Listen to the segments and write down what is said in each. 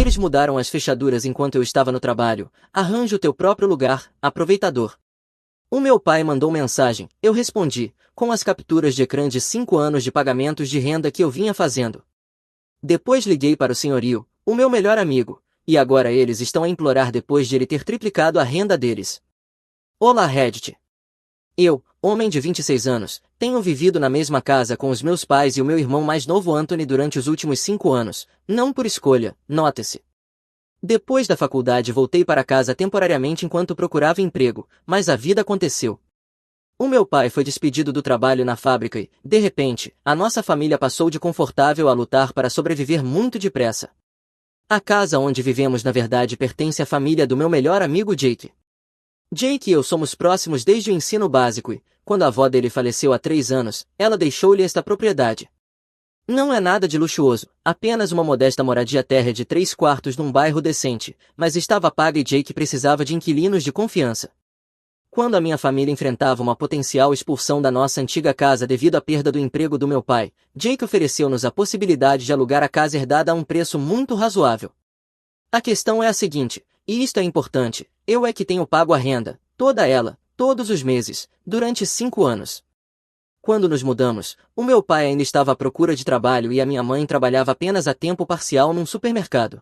Eles mudaram as fechaduras enquanto eu estava no trabalho. Arranje o teu próprio lugar, aproveitador. O meu pai mandou mensagem, eu respondi, com as capturas de ecrã de 5 anos de pagamentos de renda que eu vinha fazendo. Depois liguei para o senhorio, o meu melhor amigo, e agora eles estão a implorar depois de ele ter triplicado a renda deles. Olá Reddit. Eu, homem de 26 anos, tenho vivido na mesma casa com os meus pais e o meu irmão mais novo Anthony durante os últimos 5 anos, não por escolha, note-se. Depois da faculdade voltei para casa temporariamente enquanto procurava emprego, mas a vida aconteceu. O meu pai foi despedido do trabalho na fábrica e, de repente, a nossa família passou de confortável a lutar para sobreviver muito depressa. A casa onde vivemos na verdade pertence à família do meu melhor amigo Jake. Jake e eu somos próximos desde o ensino básico e, quando a avó dele faleceu há 3 anos, ela deixou-lhe esta propriedade. Não é nada de luxuoso, apenas uma modesta moradia térrea de 3 quartos num bairro decente, mas estava paga e Jake precisava de inquilinos de confiança. Quando a minha família enfrentava uma potencial expulsão da nossa antiga casa devido à perda do emprego do meu pai, Jake ofereceu-nos a possibilidade de alugar a casa herdada a um preço muito razoável. A questão é a seguinte, e isto é importante, eu é que tenho pago a renda, toda ela, todos os meses, durante 5 anos. Quando nos mudamos, o meu pai ainda estava à procura de trabalho e a minha mãe trabalhava apenas a tempo parcial num supermercado.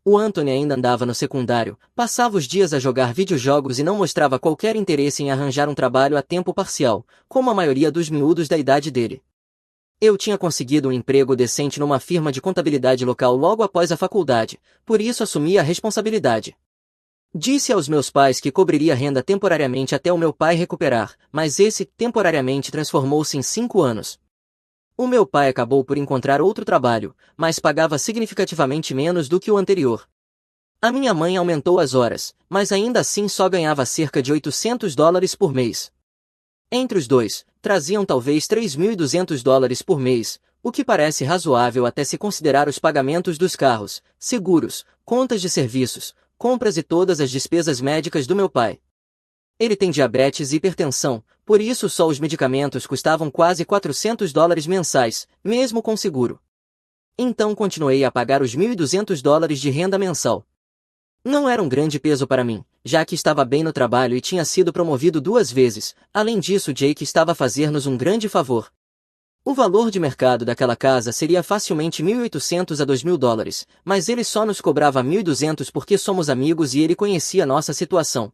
O Anthony ainda andava no secundário, passava os dias a jogar videojogos e não mostrava qualquer interesse em arranjar um trabalho a tempo parcial, como a maioria dos miúdos da idade dele. Eu tinha conseguido um emprego decente numa firma de contabilidade local logo após a faculdade, por isso assumi a responsabilidade. Disse aos meus pais que cobriria renda temporariamente até o meu pai recuperar, mas esse temporariamente transformou-se em 5 anos. O meu pai acabou por encontrar outro trabalho, mas pagava significativamente menos do que o anterior. A minha mãe aumentou as horas, mas ainda assim só ganhava cerca de $800 por mês. Entre os dois, traziam talvez $3.200 por mês, o que parece razoável até se considerar os pagamentos dos carros, seguros, contas de serviços, compras e todas as despesas médicas do meu pai. Ele tem diabetes e hipertensão, por isso só os medicamentos custavam quase $400 mensais, mesmo com seguro. Então continuei a pagar os $1.200 de renda mensal. Não era um grande peso para mim, já que estava bem no trabalho e tinha sido promovido 2 vezes, além disso Jake estava a fazer-nos um grande favor. O valor de mercado daquela casa seria facilmente $1.800 a $2.000, mas ele só nos cobrava $1.200 porque somos amigos e ele conhecia nossa situação.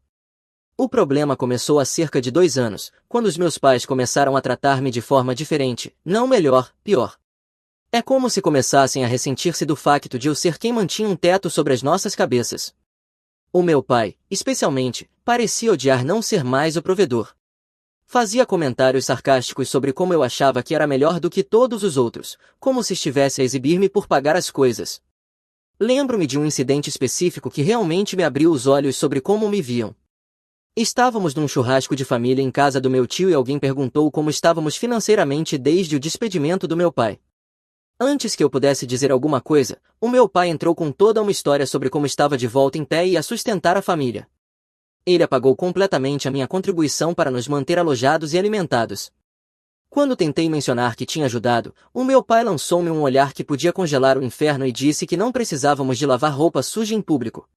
O problema começou há cerca de 2 anos, quando os meus pais começaram a tratar-me de forma diferente, não melhor, pior. É como se começassem a ressentir-se do facto de eu ser quem mantinha um teto sobre as nossas cabeças. O meu pai, especialmente, parecia odiar não ser mais o provedor. Fazia comentários sarcásticos sobre como eu achava que era melhor do que todos os outros, como se estivesse a exibir-me por pagar as coisas. Lembro-me de um incidente específico que realmente me abriu os olhos sobre como me viam. Estávamos num churrasco de família em casa do meu tio e alguém perguntou como estávamos financeiramente desde o despedimento do meu pai. Antes que eu pudesse dizer alguma coisa, o meu pai entrou com toda uma história sobre como estava de volta em pé e a sustentar a família. Ele apagou completamente a minha contribuição para nos manter alojados e alimentados. Quando tentei mencionar que tinha ajudado, o meu pai lançou-me um olhar que podia congelar o inferno e disse que não precisávamos de lavar roupa suja em público.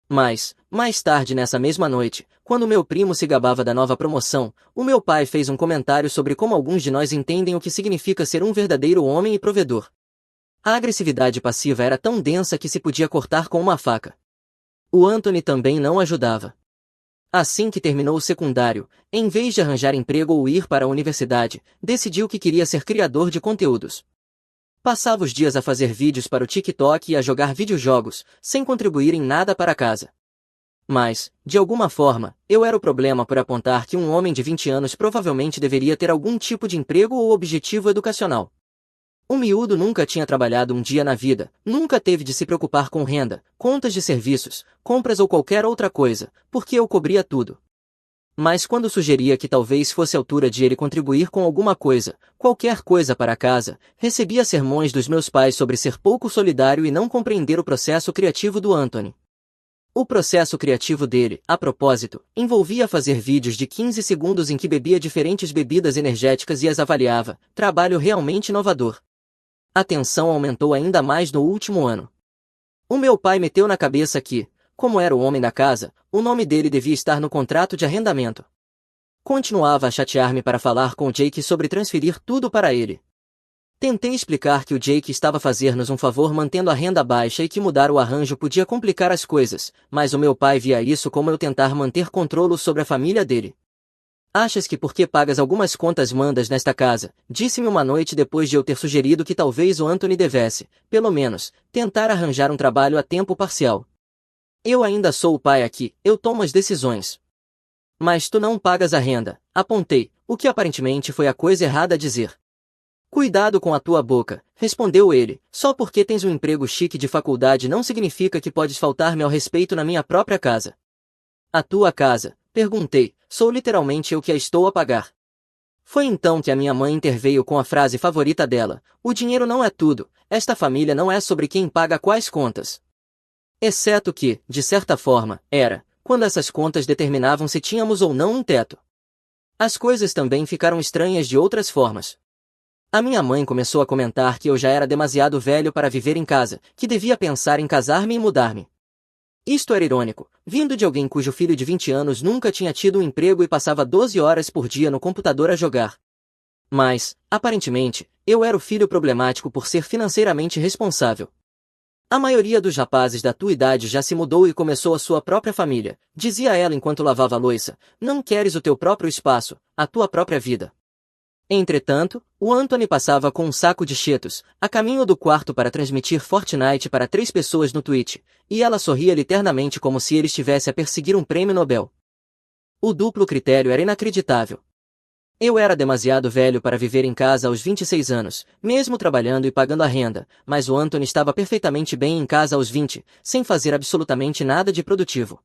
Mas, mais tarde nessa mesma noite, quando meu primo se gabava da nova promoção, o meu pai fez um comentário sobre como alguns de nós entendem o que significa ser um verdadeiro homem e provedor. A agressividade passiva era tão densa que se podia cortar com uma faca. O Anthony também não ajudava. Assim que terminou o secundário, em vez de arranjar emprego ou ir para a universidade, decidiu que queria ser criador de conteúdos. Passava os dias a fazer vídeos para o TikTok e a jogar videojogos, sem contribuir em nada para casa. Mas, de alguma forma, eu era o problema por apontar que um homem de 20 anos provavelmente deveria ter algum tipo de emprego ou objetivo educacional. O miúdo nunca tinha trabalhado um dia na vida, nunca teve de se preocupar com renda, contas de serviços, compras ou qualquer outra coisa, porque eu cobria tudo. Mas quando sugeria que talvez fosse a altura de ele contribuir com alguma coisa, qualquer coisa para casa, recebia sermões dos meus pais sobre ser pouco solidário e não compreender o processo criativo do Anthony. O processo criativo dele, a propósito, envolvia fazer vídeos de 15 segundos em que bebia diferentes bebidas energéticas e as avaliava, trabalho realmente inovador. A tensão aumentou ainda mais no último ano. O meu pai meteu na cabeça que, como era o homem da casa, o nome dele devia estar no contrato de arrendamento. Continuava a chatear-me para falar com o Jake sobre transferir tudo para ele. Tentei explicar que o Jake estava a fazer-nos um favor mantendo a renda baixa e que mudar o arranjo podia complicar as coisas, mas o meu pai via isso como eu tentar manter controle sobre a família dele. Achas que porque pagas algumas contas mandas nesta casa, disse-me uma noite depois de eu ter sugerido que talvez o Anthony devesse, pelo menos, tentar arranjar um trabalho a tempo parcial. Eu ainda sou o pai aqui, eu tomo as decisões. Mas tu não pagas a renda, apontei, o que aparentemente foi a coisa errada a dizer. Cuidado com a tua boca, respondeu ele, só porque tens um emprego chique de faculdade não significa que podes faltar-me ao respeito na minha própria casa. A tua casa, perguntei, sou literalmente eu que a estou a pagar. Foi então que a minha mãe interveio com a frase favorita dela, o dinheiro não é tudo, esta família não é sobre quem paga quais contas. Exceto que, de certa forma, era, quando essas contas determinavam se tínhamos ou não um teto. As coisas também ficaram estranhas de outras formas. A minha mãe começou a comentar que eu já era demasiado velho para viver em casa, que devia pensar em casar-me e mudar-me. Isto era irônico, vindo de alguém cujo filho de 20 anos nunca tinha tido um emprego e passava 12 horas por dia no computador a jogar. Mas, aparentemente, eu era o filho problemático por ser financeiramente responsável. A maioria dos rapazes da tua idade já se mudou e começou a sua própria família, dizia ela enquanto lavava a louça, não queres o teu próprio espaço, a tua própria vida. Entretanto, o Anthony passava com um saco de Cheetos, a caminho do quarto para transmitir Fortnite para 3 pessoas no Twitch, e ela sorria-lhe ternamente como se ele estivesse a perseguir um prêmio Nobel. O duplo critério era inacreditável. Eu era demasiado velho para viver em casa aos 26 anos, mesmo trabalhando e pagando a renda, mas o Anthony estava perfeitamente bem em casa aos 20, sem fazer absolutamente nada de produtivo.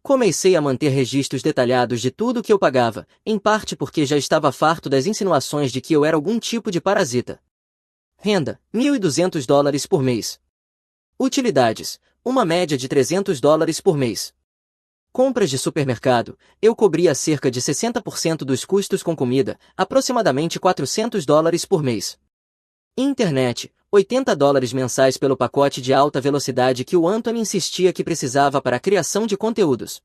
Comecei a manter registros detalhados de tudo o que eu pagava, em parte porque já estava farto das insinuações de que eu era algum tipo de parasita. Renda, $1.200 por mês. Utilidades, uma média de $300 por mês. Compras de supermercado, eu cobria cerca de 60% dos custos com comida, aproximadamente $400 por mês. Internet, $80 mensais pelo pacote de alta velocidade que o Anthony insistia que precisava para a criação de conteúdos.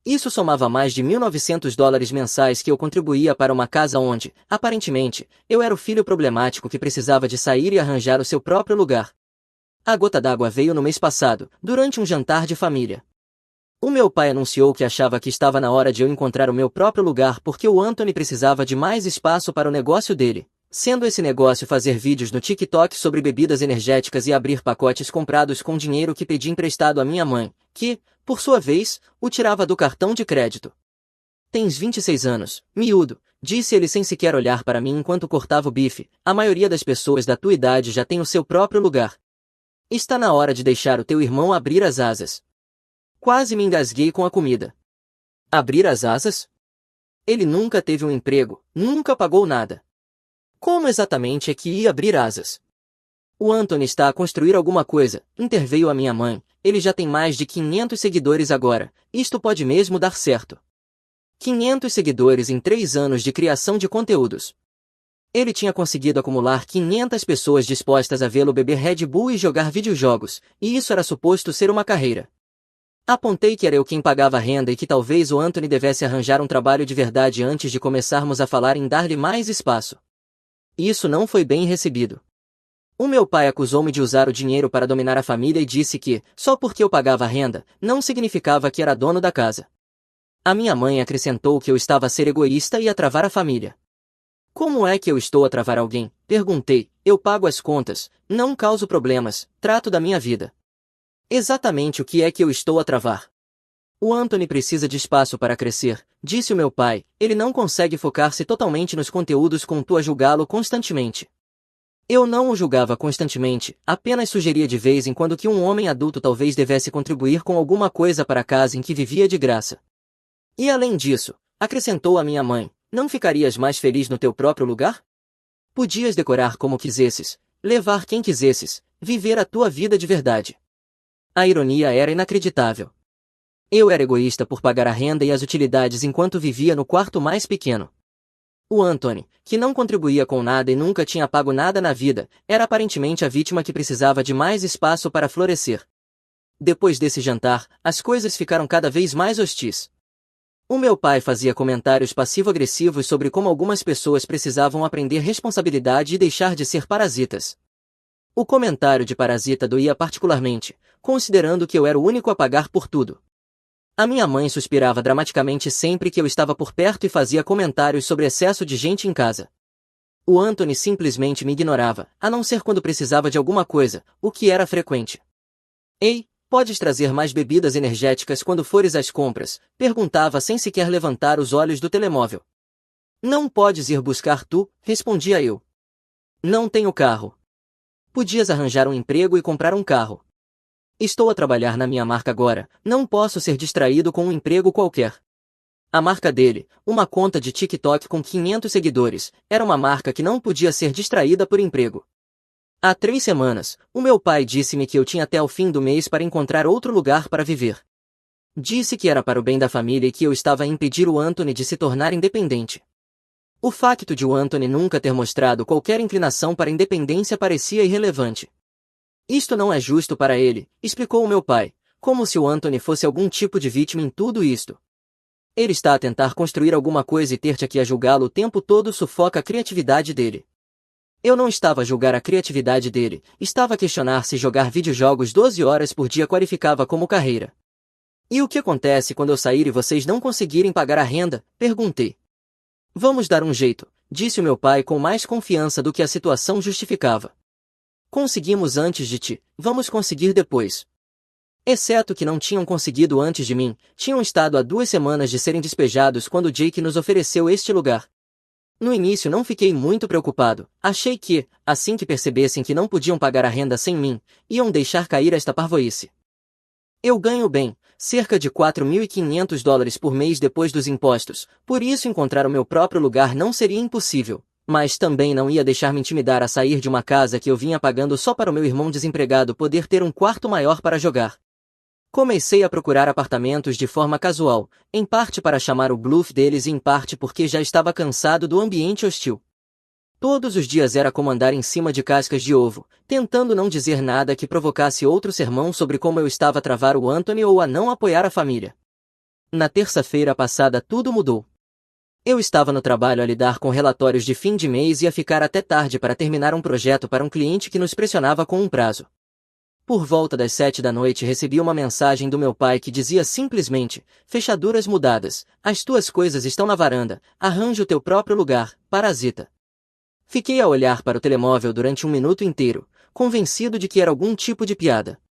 Isso somava mais de $1.900 mensais que eu contribuía para uma casa onde, aparentemente, eu era o filho problemático que precisava de sair e arranjar o seu próprio lugar. A gota d'água veio no mês passado, durante um jantar de família. O meu pai anunciou que achava que estava na hora de eu encontrar o meu próprio lugar porque o Anthony precisava de mais espaço para o negócio dele. Sendo esse negócio fazer vídeos no TikTok sobre bebidas energéticas e abrir pacotes comprados com dinheiro que pedi emprestado à minha mãe, que, por sua vez, o tirava do cartão de crédito. Tens 26 anos, miúdo, disse ele sem sequer olhar para mim enquanto cortava o bife, a maioria das pessoas da tua idade já tem o seu próprio lugar. Está na hora de deixar o teu irmão abrir as asas. Quase me engasguei com a comida. Abrir as asas? Ele nunca teve um emprego, nunca pagou nada. Como exatamente é que ia abrir asas? O Anthony está a construir alguma coisa, interveio a minha mãe, ele já tem mais de 500 seguidores agora, isto pode mesmo dar certo. 500 seguidores em 3 anos de criação de conteúdos. Ele tinha conseguido acumular 500 pessoas dispostas a vê-lo beber Red Bull e jogar videojogos, e isso era suposto ser uma carreira. Apontei que era eu quem pagava a renda e que talvez o Anthony devesse arranjar um trabalho de verdade antes de começarmos a falar em dar-lhe mais espaço. Isso não foi bem recebido. O meu pai acusou-me de usar o dinheiro para dominar a família e disse que, só porque eu pagava a renda, não significava que era dono da casa. A minha mãe acrescentou que eu estava a ser egoísta e a travar a família. Como é que eu estou a travar alguém? Perguntei, eu pago as contas, não causo problemas, trato da minha vida. Exatamente o que é que eu estou a travar? O Anthony precisa de espaço para crescer, disse o meu pai, ele não consegue focar-se totalmente nos conteúdos com tu a julgá-lo constantemente. Eu não o julgava constantemente, apenas sugeria de vez em quando que um homem adulto talvez devesse contribuir com alguma coisa para a casa em que vivia de graça. E além disso, acrescentou a minha mãe, não ficarias mais feliz no teu próprio lugar? Podias decorar como quisesses, levar quem quisesses, viver a tua vida de verdade. A ironia era inacreditável. Eu era egoísta por pagar a renda e as utilidades enquanto vivia no quarto mais pequeno. O Anthony, que não contribuía com nada e nunca tinha pago nada na vida, era aparentemente a vítima que precisava de mais espaço para florescer. Depois desse jantar, as coisas ficaram cada vez mais hostis. O meu pai fazia comentários passivo-agressivos sobre como algumas pessoas precisavam aprender responsabilidade e deixar de ser parasitas. O comentário de parasita doía particularmente, considerando que eu era o único a pagar por tudo. A minha mãe suspirava dramaticamente sempre que eu estava por perto e fazia comentários sobre excesso de gente em casa. O Anthony simplesmente me ignorava, a não ser quando precisava de alguma coisa, o que era frequente. Ei, podes trazer mais bebidas energéticas quando fores às compras? Perguntava sem sequer levantar os olhos do telemóvel. Não podes ir buscar tu? Respondia eu. Não tenho carro. Podias arranjar um emprego e comprar um carro. Estou a trabalhar na minha marca agora, não posso ser distraído com um emprego qualquer. A marca dele, uma conta de TikTok com 500 seguidores, era uma marca que não podia ser distraída por emprego. Há 3 semanas, o meu pai disse-me que eu tinha até o fim do mês para encontrar outro lugar para viver. Disse que era para o bem da família e que eu estava a impedir o Anthony de se tornar independente. O facto de o Anthony nunca ter mostrado qualquer inclinação para a independência parecia irrelevante. Isto não é justo para ele, explicou o meu pai, como se o Anthony fosse algum tipo de vítima em tudo isto. Ele está a tentar construir alguma coisa e ter-te aqui a julgá-lo o tempo todo sufoca a criatividade dele. Eu não estava a julgar a criatividade dele, estava a questionar se jogar videojogos 12 horas por dia qualificava como carreira. E o que acontece quando eu sair e vocês não conseguirem pagar a renda? Perguntei. Vamos dar um jeito, disse o meu pai com mais confiança do que a situação justificava. Conseguimos antes de ti, vamos conseguir depois. Exceto que não tinham conseguido antes de mim, tinham estado há 2 semanas de serem despejados quando Jake nos ofereceu este lugar. No início não fiquei muito preocupado, achei que, assim que percebessem que não podiam pagar a renda sem mim, iam deixar cair esta parvoíce. Eu ganho bem, cerca de $4.500 por mês depois dos impostos, por isso encontrar o meu próprio lugar não seria impossível. Mas também não ia deixar me intimidar a sair de uma casa que eu vinha pagando só para o meu irmão desempregado poder ter um quarto maior para jogar. Comecei a procurar apartamentos de forma casual, em parte para chamar o bluff deles e em parte porque já estava cansado do ambiente hostil. Todos os dias era como andar em cima de cascas de ovo, tentando não dizer nada que provocasse outro sermão sobre como eu estava a travar o Anthony ou a não apoiar a família. Na terça-feira passada tudo mudou. Eu estava no trabalho a lidar com relatórios de fim de mês e a ficar até tarde para terminar um projeto para um cliente que nos pressionava com um prazo. Por volta das 7 da noite recebi uma mensagem do meu pai que dizia simplesmente, fechaduras mudadas, as tuas coisas estão na varanda, arranja o teu próprio lugar, parasita. Fiquei a olhar para o telemóvel durante 1 minuto inteiro, convencido de que era algum tipo de piada.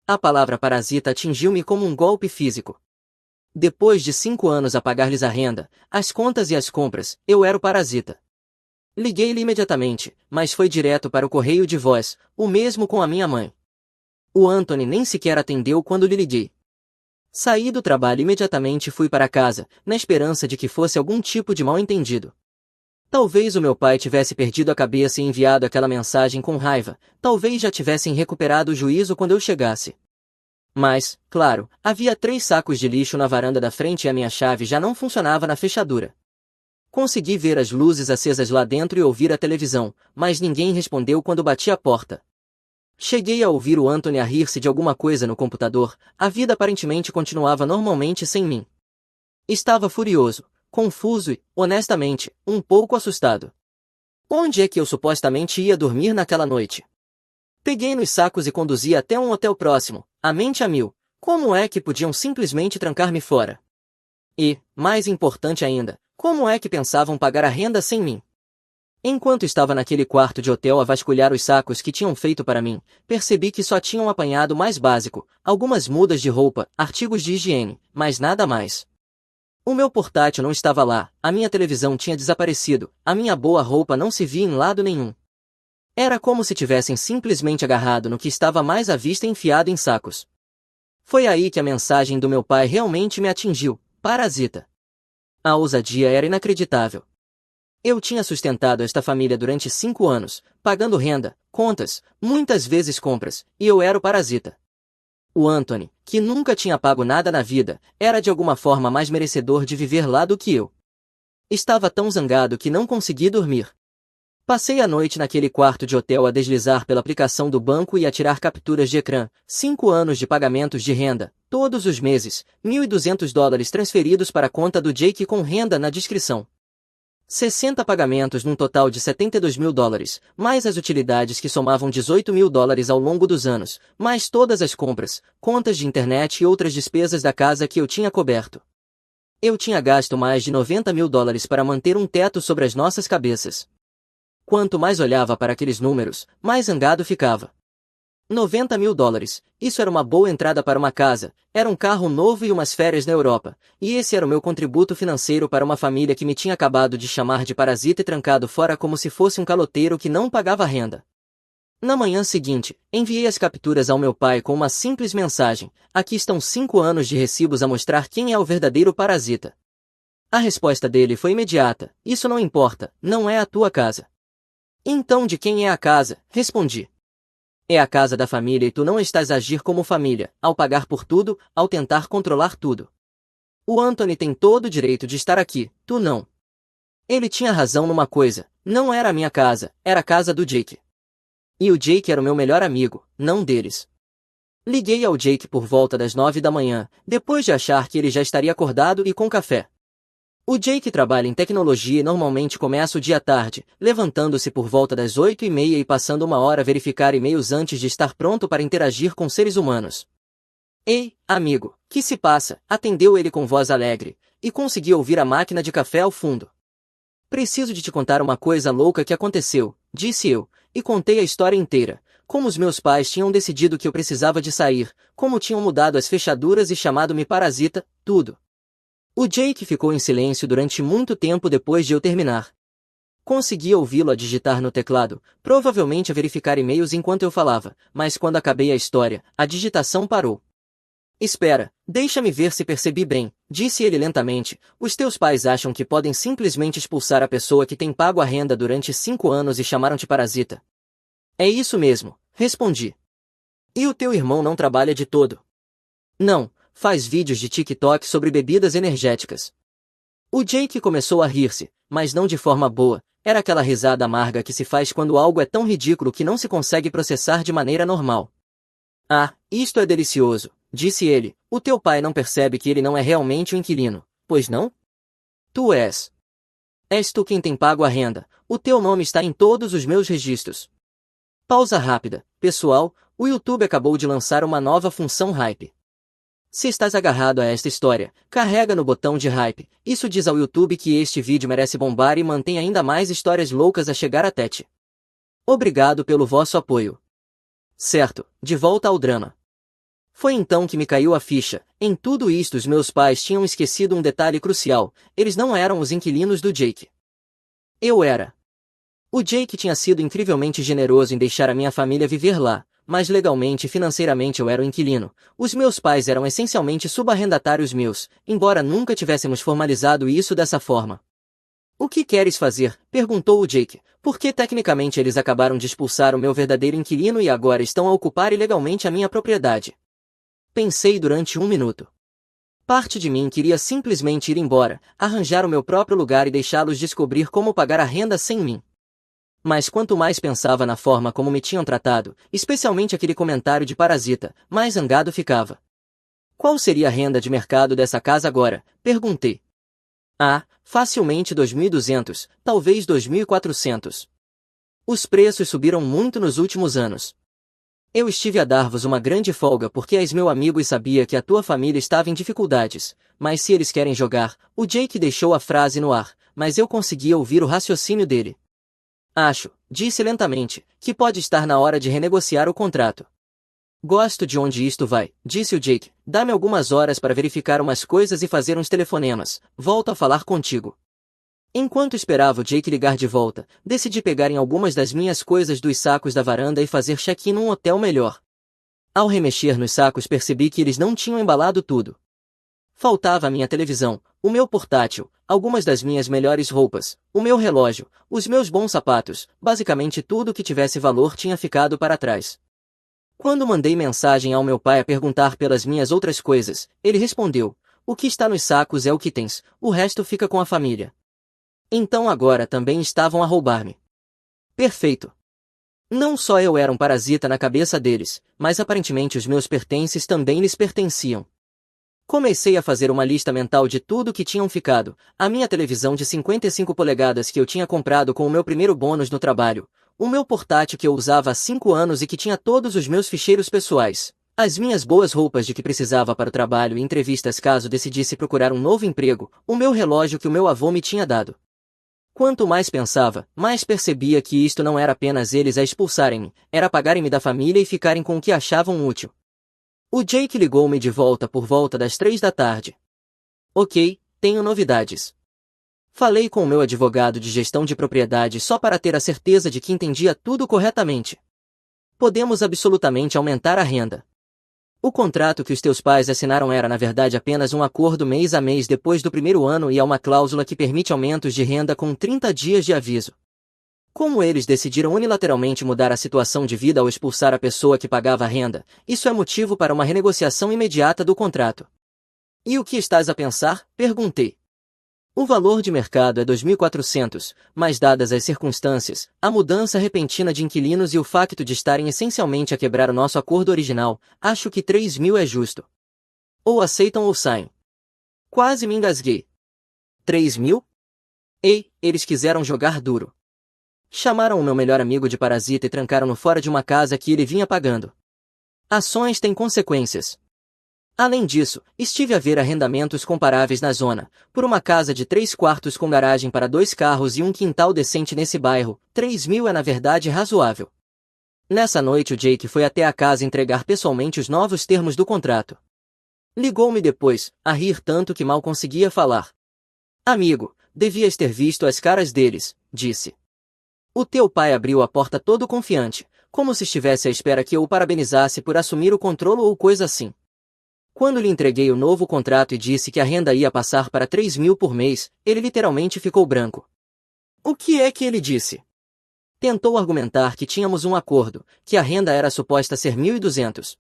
A palavra parasita atingiu-me como um golpe físico. Depois de 5 anos a pagar-lhes a renda, as contas e as compras, eu era o parasita. Liguei-lhe imediatamente, mas foi direto para o correio de voz, o mesmo com a minha mãe. O Anthony nem sequer atendeu quando lhe liguei. Saí do trabalho imediatamente e fui para casa, na esperança de que fosse algum tipo de mal-entendido. Talvez o meu pai tivesse perdido a cabeça e enviado aquela mensagem com raiva, talvez já tivessem recuperado o juízo quando eu chegasse. Mas, claro, havia 3 sacos de lixo na varanda da frente e a minha chave já não funcionava na fechadura. Consegui ver as luzes acesas lá dentro e ouvir a televisão, mas ninguém respondeu quando bati a porta. Cheguei a ouvir o Anthony a rir-se de alguma coisa no computador, a vida aparentemente continuava normalmente sem mim. Estava furioso, confuso e, honestamente, um pouco assustado. Onde é que eu supostamente ia dormir naquela noite? Peguei nos sacos e conduzi até um hotel próximo, a mente a mil. Como é que podiam simplesmente trancar-me fora? E, mais importante ainda, como é que pensavam pagar a renda sem mim? Enquanto estava naquele quarto de hotel a vasculhar os sacos que tinham feito para mim, percebi que só tinham apanhado o mais básico, algumas mudas de roupa, artigos de higiene, mas nada mais. O meu portátil não estava lá, a minha televisão tinha desaparecido, a minha boa roupa não se via em lado nenhum. Era como se tivessem simplesmente agarrado no que estava mais à vista e enfiado em sacos. Foi aí que a mensagem do meu pai realmente me atingiu, parasita. A ousadia era inacreditável. Eu tinha sustentado esta família durante 5 anos, pagando renda, contas, muitas vezes compras, e eu era o parasita. O Anthony, que nunca tinha pago nada na vida, era de alguma forma mais merecedor de viver lá do que eu. Estava tão zangado que não consegui dormir. Passei a noite naquele quarto de hotel a deslizar pela aplicação do banco e a tirar capturas de ecrã. 5 anos de pagamentos de renda, todos os meses, $1.200 transferidos para a conta do Jake com renda na descrição. 60 pagamentos num total de $72.000, mais as utilidades que somavam $18.000 ao longo dos anos, mais todas as compras, contas de internet e outras despesas da casa que eu tinha coberto. Eu tinha gasto mais de $90.000 para manter um teto sobre as nossas cabeças. Quanto mais olhava para aqueles números, mais zangado ficava. $90.000, isso era uma boa entrada para uma casa, era um carro novo e umas férias na Europa, e esse era o meu contributo financeiro para uma família que me tinha acabado de chamar de parasita e trancado fora como se fosse um caloteiro que não pagava renda. Na manhã seguinte, enviei as capturas ao meu pai com uma simples mensagem: aqui estão 5 anos de recibos a mostrar quem é o verdadeiro parasita. A resposta dele foi imediata: isso não importa, não é a tua casa. Então de quem é a casa? Respondi. É a casa da família e tu não estás a agir como família, ao pagar por tudo, ao tentar controlar tudo. O Anthony tem todo o direito de estar aqui, tu não. Ele tinha razão numa coisa, não era a minha casa, era a casa do Jake. E o Jake era o meu melhor amigo, não deles. Liguei ao Jake por volta das 9 da manhã, depois de achar que ele já estaria acordado e com café. O Jake trabalha em tecnologia e normalmente começa o dia tarde, levantando-se por volta das 8h30 e passando 1 hora a verificar e-mails antes de estar pronto para interagir com seres humanos. Ei, amigo, que se passa? Atendeu ele com voz alegre, e consegui ouvir a máquina de café ao fundo. Preciso de te contar uma coisa louca que aconteceu, disse eu, e contei a história inteira, como os meus pais tinham decidido que eu precisava de sair, como tinham mudado as fechaduras e chamado-me parasita, tudo. O Jake ficou em silêncio durante muito tempo depois de eu terminar. Consegui ouvi-lo a digitar no teclado, provavelmente a verificar e-mails enquanto eu falava, mas quando acabei a história, a digitação parou. Espera, deixa-me ver se percebi bem, disse ele lentamente. Os teus pais acham que podem simplesmente expulsar a pessoa que tem pago a renda durante 5 anos e chamaram-te parasita. É isso mesmo, respondi. E o teu irmão não trabalha de todo? Não. Faz vídeos de TikTok sobre bebidas energéticas. O Jake começou a rir-se, mas não de forma boa, era aquela risada amarga que se faz quando algo é tão ridículo que não se consegue processar de maneira normal. Ah, isto é delicioso, disse ele, o teu pai não percebe que ele não é realmente o inquilino, pois não? Tu és. És tu quem tem pago a renda, o teu nome está em todos os meus registros. Pausa rápida, pessoal, o YouTube acabou de lançar uma nova função hype. Se estás agarrado a esta história, carrega no botão de hype, isso diz ao YouTube que este vídeo merece bombar e mantém ainda mais histórias loucas a chegar até ti. Obrigado pelo vosso apoio. Certo, de volta ao drama. Foi então que me caiu a ficha, em tudo isto os meus pais tinham esquecido um detalhe crucial, eles não eram os inquilinos do Jake. Eu era. O Jake tinha sido incrivelmente generoso em deixar a minha família viver lá, mas legalmente e financeiramente eu era o inquilino. Os meus pais eram essencialmente subarrendatários meus, embora nunca tivéssemos formalizado isso dessa forma. O que queres fazer? Perguntou o Jake, porque tecnicamente eles acabaram de expulsar o meu verdadeiro inquilino e agora estão a ocupar ilegalmente a minha propriedade. Pensei durante 1 minuto. Parte de mim queria simplesmente ir embora, arranjar o meu próprio lugar e deixá-los descobrir como pagar a renda sem mim. Mas quanto mais pensava na forma como me tinham tratado, especialmente aquele comentário de parasita, mais zangado ficava. Qual seria a renda de mercado dessa casa agora? Perguntei. Ah, facilmente 2.200, talvez 2.400. Os preços subiram muito nos últimos anos. Eu estive a dar-vos uma grande folga porque és meu amigo e sabia que a tua família estava em dificuldades, mas se eles querem jogar, o Jake deixou a frase no ar, mas eu conseguia ouvir o raciocínio dele. Acho, disse lentamente, que pode estar na hora de renegociar o contrato. Gosto de onde isto vai, disse o Jake, dá-me algumas horas para verificar umas coisas e fazer uns telefonemas, volto a falar contigo. Enquanto esperava o Jake ligar de volta, decidi pegar em algumas das minhas coisas dos sacos da varanda e fazer check-in num hotel melhor. Ao remexer nos sacos percebi que eles não tinham embalado tudo. Faltava a minha televisão, o meu portátil, algumas das minhas melhores roupas, o meu relógio, os meus bons sapatos, basicamente tudo que tivesse valor tinha ficado para trás. Quando mandei mensagem ao meu pai a perguntar pelas minhas outras coisas, ele respondeu: o que está nos sacos é o que tens, o resto fica com a família. Então agora também estavam a roubar-me. Perfeito. Não só eu era um parasita na cabeça deles, mas aparentemente os meus pertences também lhes pertenciam. Comecei a fazer uma lista mental de tudo que tinham ficado: a minha televisão de 55 polegadas que eu tinha comprado com o meu primeiro bônus no trabalho, o meu portátil que eu usava há 5 anos e que tinha todos os meus ficheiros pessoais, as minhas boas roupas de que precisava para o trabalho e entrevistas caso decidisse procurar um novo emprego, o meu relógio que o meu avô me tinha dado. Quanto mais pensava, mais percebia que isto não era apenas eles a expulsarem-me, era apagarem-me da família e ficarem com o que achavam útil. O Jake ligou-me de volta por volta das 3 da tarde. Ok, tenho novidades. Falei com o meu advogado de gestão de propriedade só para ter a certeza de que entendia tudo corretamente. Podemos absolutamente aumentar a renda. O contrato que os teus pais assinaram era na verdade apenas um acordo mês a mês depois do primeiro ano e há uma cláusula que permite aumentos de renda com 30 dias de aviso. Como eles decidiram unilateralmente mudar a situação de vida ao expulsar a pessoa que pagava a renda, isso é motivo para uma renegociação imediata do contrato. E o que estás a pensar? Perguntei. O valor de mercado é 2.400, mas dadas as circunstâncias, a mudança repentina de inquilinos e o facto de estarem essencialmente a quebrar o nosso acordo original, acho que 3.000 é justo. Ou aceitam ou saem. Quase me engasguei. 3.000? Ei, eles quiseram jogar duro. Chamaram o meu melhor amigo de parasita e trancaram-no fora de uma casa que ele vinha pagando. Ações têm consequências. Além disso, estive a ver arrendamentos comparáveis na zona, por uma casa de 3 quartos com garagem para 2 carros e um quintal decente nesse bairro, 3.000 é na verdade razoável. Nessa noite o Jake foi até a casa entregar pessoalmente os novos termos do contrato. Ligou-me depois, a rir tanto que mal conseguia falar. Amigo, devias ter visto as caras deles, disse. O teu pai abriu a porta todo confiante, como se estivesse à espera que eu o parabenizasse por assumir o controle ou coisa assim. Quando lhe entreguei o novo contrato e disse que a renda ia passar para 3.000 por mês, ele literalmente ficou branco. O que é que ele disse? Tentou argumentar que tínhamos um acordo, que a renda era suposta ser 1.200.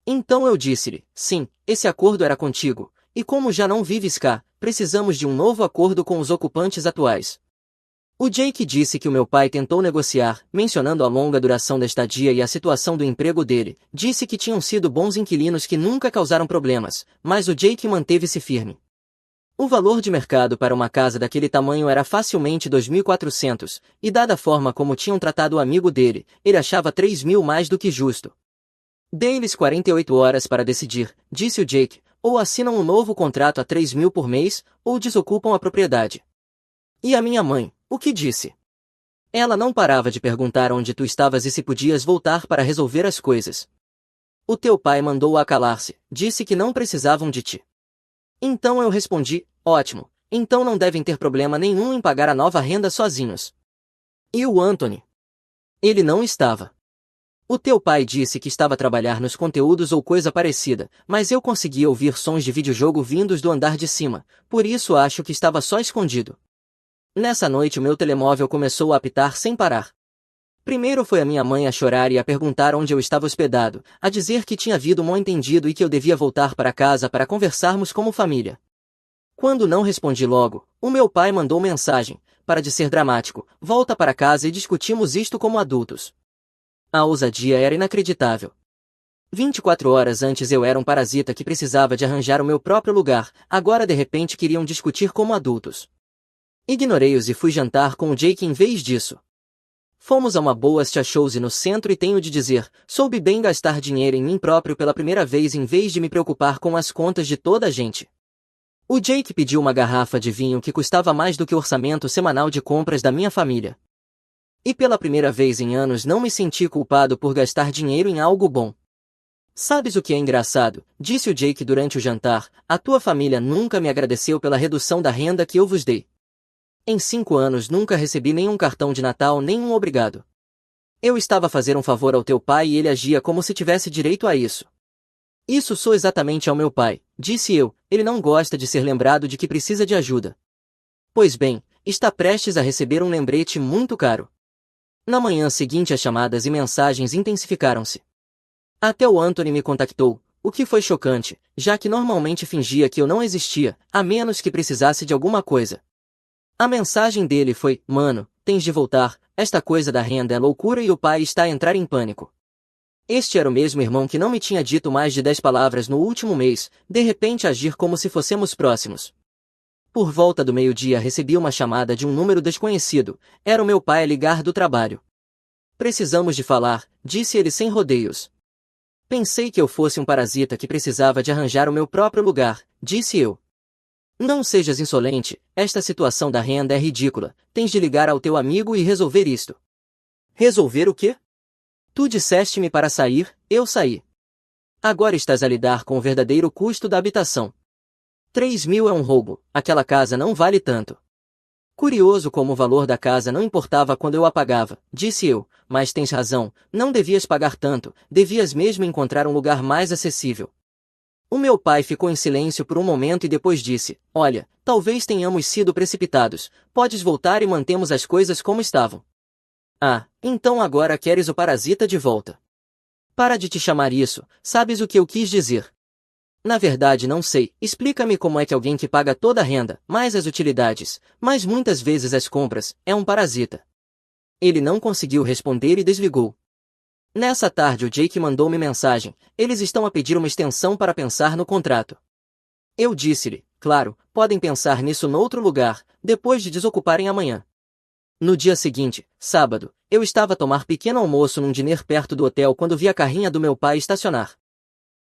Então eu disse-lhe, sim, esse acordo era contigo, e como já não vives cá, precisamos de um novo acordo com os ocupantes atuais. O Jake disse que o meu pai tentou negociar, mencionando a longa duração da estadia e a situação do emprego dele, disse que tinham sido bons inquilinos que nunca causaram problemas, mas o Jake manteve-se firme. O valor de mercado para uma casa daquele tamanho era facilmente 2.400, e dada a forma como tinham tratado o amigo dele, ele achava 3.000 mais do que justo. Dei-lhes 48 horas para decidir, disse o Jake, ou assinam um novo contrato a 3.000 por mês, ou desocupam a propriedade. E a minha mãe, o que disse? Ela não parava de perguntar onde tu estavas e se podias voltar para resolver as coisas. O teu pai mandou-a calar-se, disse que não precisavam de ti. Então eu respondi, ótimo, então não devem ter problema nenhum em pagar a nova renda sozinhos. E o Anthony? Ele não estava. O teu pai disse que estava a trabalhar nos conteúdos ou coisa parecida, mas eu conseguia ouvir sons de videojogo vindos do andar de cima, por isso acho que estava só escondido. Nessa noite o meu telemóvel começou a apitar sem parar. Primeiro foi a minha mãe a chorar e a perguntar onde eu estava hospedado, a dizer que tinha havido um mal-entendido e que eu devia voltar para casa para conversarmos como família. Quando não respondi logo, o meu pai mandou mensagem, para de ser dramático, volta para casa e discutimos isto como adultos. A ousadia era inacreditável. 24 horas antes eu era um parasita que precisava de arranjar o meu próprio lugar, agora de repente queriam discutir como adultos. Ignorei-os e fui jantar com o Jake em vez disso. Fomos a uma boa Chose no centro e tenho de dizer, soube bem gastar dinheiro em mim próprio pela primeira vez em vez de me preocupar com as contas de toda a gente. O Jake pediu uma garrafa de vinho que custava mais do que o orçamento semanal de compras da minha família. E pela primeira vez em anos não me senti culpado por gastar dinheiro em algo bom. Sabes o que é engraçado? Disse o Jake durante o jantar, a tua família nunca me agradeceu pela redução da renda que eu vos dei. Em 5 anos nunca recebi nenhum cartão de Natal nem um obrigado. Eu estava a fazer um favor ao teu pai e ele agia como se tivesse direito a isso. Isso sou exatamente ao meu pai, disse eu, ele não gosta de ser lembrado de que precisa de ajuda. Pois bem, está prestes a receber um lembrete muito caro. Na manhã seguinte as chamadas e mensagens intensificaram-se. Até o Anthony me contactou, o que foi chocante, já que normalmente fingia que eu não existia, a menos que precisasse de alguma coisa. A mensagem dele foi: Mano, tens de voltar, esta coisa da renda é loucura e o pai está a entrar em pânico. Este era o mesmo irmão que não me tinha dito mais de 10 palavras no último mês, de repente agir como se fossemos próximos. Por volta do meio-dia recebi uma chamada de um número desconhecido, era o meu pai a ligar do trabalho. Precisamos de falar, disse ele sem rodeios. Pensei que eu fosse um parasita que precisava de arranjar o meu próprio lugar, disse eu. Não sejas insolente, esta situação da renda é ridícula, tens de ligar ao teu amigo e resolver isto. Resolver o quê? Tu disseste-me para sair, eu saí. Agora estás a lidar com o verdadeiro custo da habitação. 3.000 é um roubo, aquela casa não vale tanto. Curioso como o valor da casa não importava quando eu a pagava, disse eu, mas tens razão, não devias pagar tanto, devias mesmo encontrar um lugar mais acessível. O meu pai ficou em silêncio por um momento e depois disse: Olha, talvez tenhamos sido precipitados, podes voltar e mantemos as coisas como estavam. Ah, então agora queres o parasita de volta. Para de te chamar isso, sabes o que eu quis dizer. Na verdade não sei, explica-me como é que alguém que paga toda a renda, mais as utilidades, mas muitas vezes as compras, é um parasita. Ele não conseguiu responder e desligou. Nessa tarde o Jake mandou-me mensagem, eles estão a pedir uma extensão para pensar no contrato. Eu disse-lhe, claro, podem pensar nisso noutro lugar, depois de desocuparem amanhã. No dia seguinte, sábado, eu estava a tomar pequeno almoço num diner perto do hotel quando vi a carrinha do meu pai estacionar.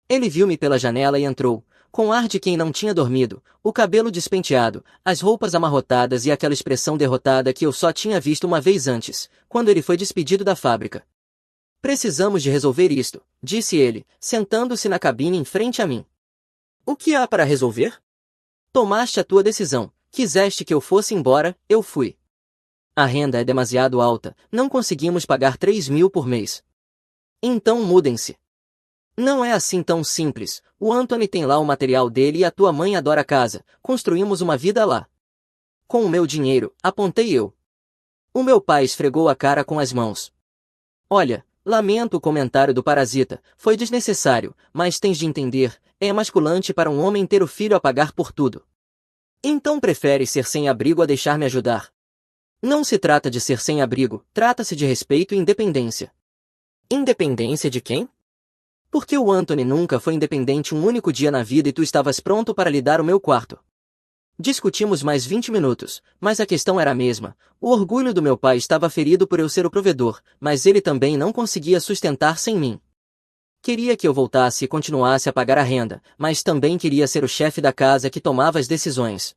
Ele viu-me pela janela e entrou, com ar de quem não tinha dormido, o cabelo despenteado, as roupas amarrotadas e aquela expressão derrotada que eu só tinha visto uma vez antes, quando ele foi despedido da fábrica. Precisamos de resolver isto, disse ele, sentando-se na cabine em frente a mim. O que há para resolver? Tomaste a tua decisão, quiseste que eu fosse embora, eu fui. A renda é demasiado alta, não conseguimos pagar 3.000 por mês. Então mudem-se. Não é assim tão simples, o Anthony tem lá o material dele e a tua mãe adora a casa, construímos uma vida lá. Com o meu dinheiro, apontei eu. O meu pai esfregou a cara com as mãos. Olha, lamento o comentário do parasita, foi desnecessário, mas tens de entender, é emasculante para um homem ter o filho a pagar por tudo. Então prefere ser sem abrigo a deixar-me ajudar. Não se trata de ser sem abrigo, trata-se de respeito e independência. Independência de quem? Porque o Anthony nunca foi independente um único dia na vida e tu estavas pronto para lhe dar o meu quarto. Discutimos mais 20 minutos, mas a questão era a mesma. O orgulho do meu pai estava ferido por eu ser o provedor, mas ele também não conseguia sustentar sem mim. Queria que eu voltasse e continuasse a pagar a renda, mas também queria ser o chefe da casa que tomava as decisões.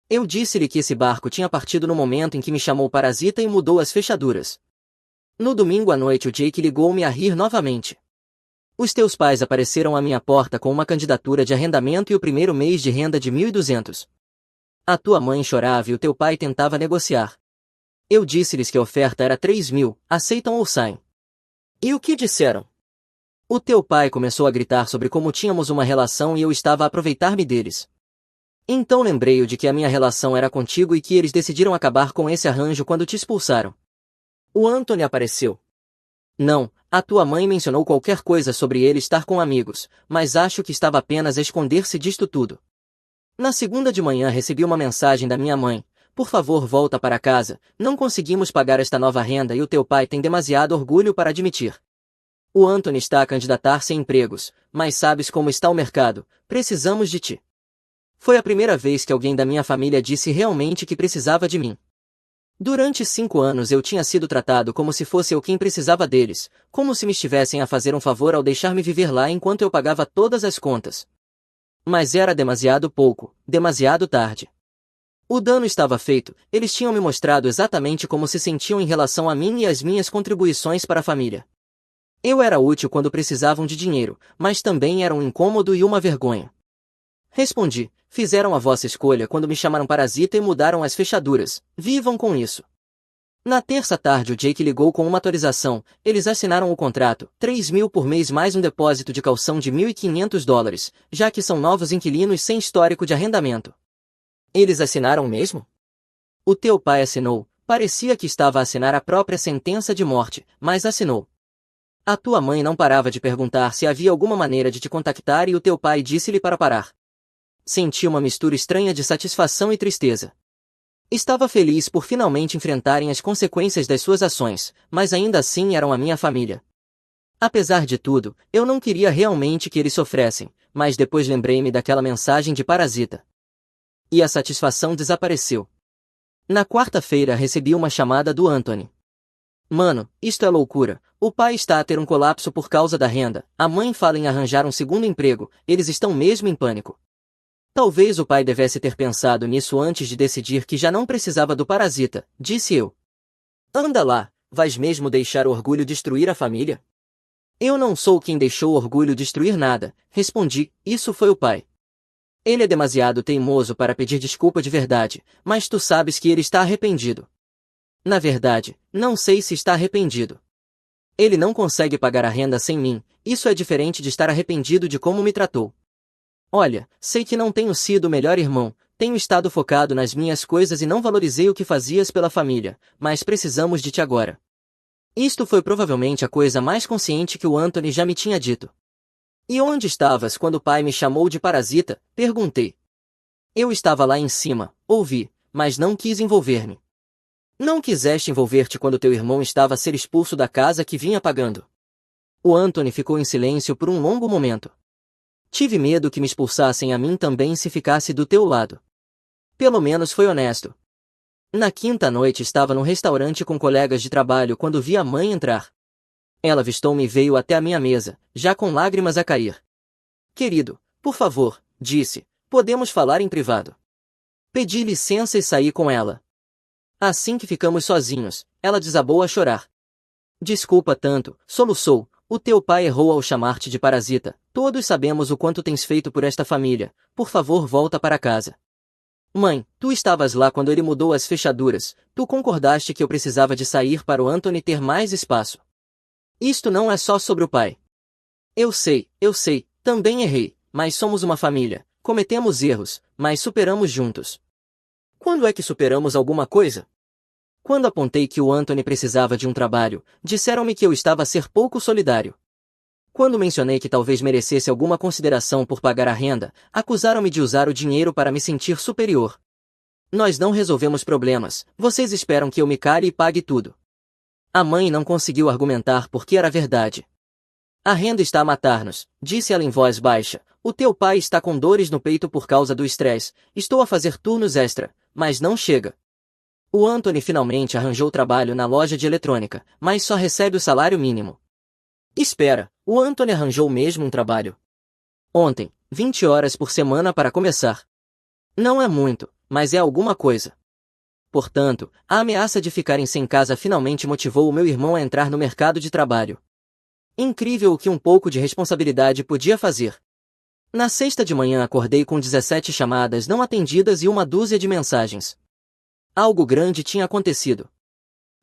Eu disse-lhe que esse barco tinha partido no momento em que me chamou parasita e mudou as fechaduras. No domingo à noite o Jake ligou-me a rir novamente. Os teus pais apareceram à minha porta com uma candidatura de arrendamento e o primeiro mês de renda de 1.200. A tua mãe chorava e o teu pai tentava negociar. Eu disse-lhes que a oferta era 3.000, aceitam ou saem. E o que disseram? O teu pai começou a gritar sobre como tínhamos uma relação e eu estava a aproveitar-me deles. Então lembrei-o de que a minha relação era contigo e que eles decidiram acabar com esse arranjo quando te expulsaram. O Anthony apareceu. Não, a tua mãe mencionou qualquer coisa sobre ele estar com amigos, mas acho que estava apenas a esconder-se disto tudo. Na segunda de manhã recebi uma mensagem da minha mãe: por favor volta para casa, não conseguimos pagar esta nova renda e o teu pai tem demasiado orgulho para admitir. O Anthony está a candidatar-se a empregos, mas sabes como está o mercado, precisamos de ti. Foi a primeira vez que alguém da minha família disse realmente que precisava de mim. Durante 5 anos eu tinha sido tratado como se fosse eu quem precisava deles, como se me estivessem a fazer um favor ao deixar-me viver lá enquanto eu pagava todas as contas. Mas era demasiado pouco, demasiado tarde. O dano estava feito, eles tinham me mostrado exatamente como se sentiam em relação a mim e às minhas contribuições para a família. Eu era útil quando precisavam de dinheiro, mas também era um incômodo e uma vergonha. Respondi: fizeram a vossa escolha quando me chamaram parasita e mudaram as fechaduras, vivam com isso. Na terça tarde o Jake ligou com uma atualização, eles assinaram o contrato, 3.000 por mês mais um depósito de calção de $1.500, já que são novos inquilinos sem histórico de arrendamento. Eles assinaram mesmo? O teu pai assinou, parecia que estava a assinar a própria sentença de morte, mas assinou. A tua mãe não parava de perguntar se havia alguma maneira de te contactar e o teu pai disse-lhe para parar. Senti uma mistura estranha de satisfação e tristeza. Estava feliz por finalmente enfrentarem as consequências das suas ações, mas ainda assim eram a minha família. Apesar de tudo, eu não queria realmente que eles sofressem, mas depois lembrei-me daquela mensagem de parasita. E a satisfação desapareceu. Na quarta-feira recebi uma chamada do Anthony. Mano, isto é loucura. O pai está a ter um colapso por causa da renda, a mãe fala em arranjar um segundo emprego, eles estão mesmo em pânico. Talvez o pai devesse ter pensado nisso antes de decidir que já não precisava do parasita, disse eu. Anda lá, vais mesmo deixar o orgulho destruir a família? Eu não sou quem deixou o orgulho destruir nada, respondi, isso foi o pai. Ele é demasiado teimoso para pedir desculpa de verdade, mas tu sabes que ele está arrependido. Na verdade, não sei se está arrependido. Ele não consegue pagar a renda sem mim, isso é diferente de estar arrependido de como me tratou. Olha, sei que não tenho sido o melhor irmão, tenho estado focado nas minhas coisas e não valorizei o que fazias pela família, mas precisamos de ti agora. Isto foi provavelmente a coisa mais consciente que o Anthony já me tinha dito. E onde estavas quando o pai me chamou de parasita? Perguntei. Eu estava lá em cima, ouvi, mas não quis envolver-me. Não quiseste envolver-te quando teu irmão estava a ser expulso da casa que vinha pagando. O Anthony ficou em silêncio por um longo momento. Tive medo que me expulsassem a mim também se ficasse do teu lado. Pelo menos foi honesto. Na quinta noite estava no restaurante com colegas de trabalho quando vi a mãe entrar. Ela avistou-me e veio até a minha mesa, já com lágrimas a cair. Querido, por favor, disse, podemos falar em privado. Pedi licença e saí com ela. Assim que ficamos sozinhos, ela desabou a chorar. Desculpa tanto, soluçou, o teu pai errou ao chamar-te de parasita, todos sabemos o quanto tens feito por esta família, por favor volta para casa. Mãe, tu estavas lá quando ele mudou as fechaduras, tu concordaste que eu precisava de sair para o Anthony ter mais espaço. Isto não é só sobre o pai. Eu sei, também errei, mas somos uma família, cometemos erros, mas superamos juntos. Quando é que superamos alguma coisa? Quando apontei que o Anthony precisava de um trabalho, disseram-me que eu estava a ser pouco solidário. Quando mencionei que talvez merecesse alguma consideração por pagar a renda, acusaram-me de usar o dinheiro para me sentir superior. Nós não resolvemos problemas, vocês esperam que eu me cale e pague tudo. A mãe não conseguiu argumentar porque era verdade. A renda está a matar-nos, disse ela em voz baixa. O teu pai está com dores no peito por causa do estresse. Estou a fazer turnos extra, mas não chega. O Anthony finalmente arranjou trabalho na loja de eletrônica, mas só recebe o salário mínimo. Espera, o Anthony arranjou mesmo um trabalho. Ontem, 20 horas por semana para começar. Não é muito, mas é alguma coisa. Portanto, a ameaça de ficarem sem casa finalmente motivou o meu irmão a entrar no mercado de trabalho. Incrível o que um pouco de responsabilidade podia fazer. Na sexta de manhã acordei com 17 chamadas não atendidas e uma dúzia de mensagens. Algo grande tinha acontecido.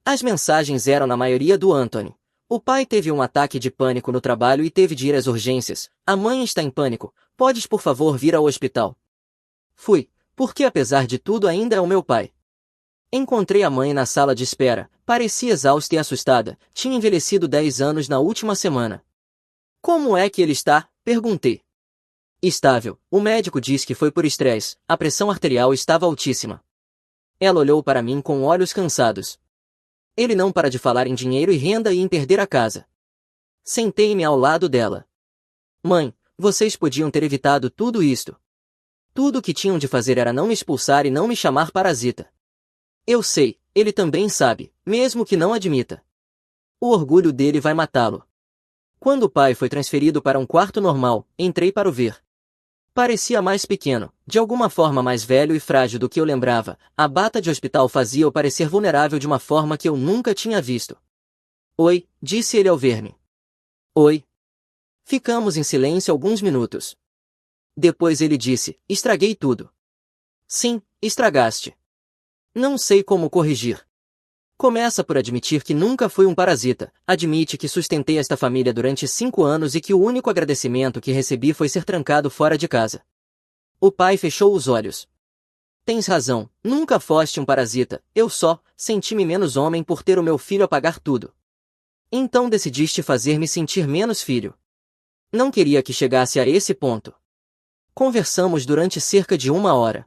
As mensagens eram na maioria do Anthony. O pai teve um ataque de pânico no trabalho e teve de ir às urgências. A mãe está em pânico. Podes por favor vir ao hospital? Fui, porque apesar de tudo ainda é o meu pai. Encontrei a mãe na sala de espera. Parecia exausta e assustada. Tinha envelhecido 10 anos na última semana. Como é que ele está? Perguntei. Estável. O médico diz que foi por estresse. A pressão arterial estava altíssima. Ela olhou para mim com olhos cansados. Ele não para de falar em dinheiro e renda e em perder a casa. Sentei-me ao lado dela. Mãe, vocês podiam ter evitado tudo isto. Tudo o que tinham de fazer era não me expulsar e não me chamar parasita. Eu sei, ele também sabe, mesmo que não admita. O orgulho dele vai matá-lo. Quando o pai foi transferido para um quarto normal, entrei para o ver. Parecia mais pequeno, de alguma forma mais velho e frágil do que eu lembrava. A bata de hospital fazia-o parecer vulnerável de uma forma que eu nunca tinha visto. Oi, disse ele ao ver-me. Oi. Ficamos em silêncio alguns minutos. Depois ele disse, estraguei tudo. Sim, estragaste. Não sei como corrigir. Começa por admitir que nunca fui um parasita, admite que sustentei esta família durante 5 anos e que o único agradecimento que recebi foi ser trancado fora de casa. O pai fechou os olhos. Tens razão, nunca foste um parasita, eu só senti-me menos homem por ter o meu filho a pagar tudo. Então decidiste fazer-me sentir menos filho. Não queria que chegasse a esse ponto. Conversamos durante cerca de 1 hora.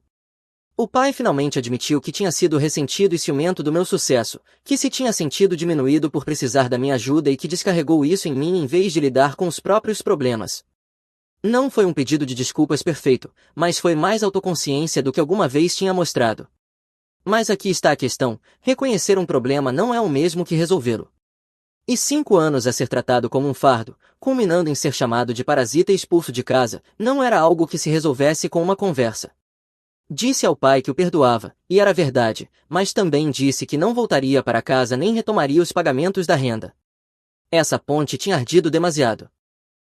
O pai finalmente admitiu que tinha sido ressentido e ciumento do meu sucesso, que se tinha sentido diminuído por precisar da minha ajuda e que descarregou isso em mim em vez de lidar com os próprios problemas. Não foi um pedido de desculpas perfeito, mas foi mais autoconsciência do que alguma vez tinha mostrado. Mas aqui está a questão: reconhecer um problema não é o mesmo que resolvê-lo. E 5 anos a ser tratado como um fardo, culminando em ser chamado de parasita e expulso de casa, não era algo que se resolvesse com uma conversa. Disse ao pai que o perdoava, e era verdade, mas também disse que não voltaria para casa nem retomaria os pagamentos da renda. Essa ponte tinha ardido demasiado.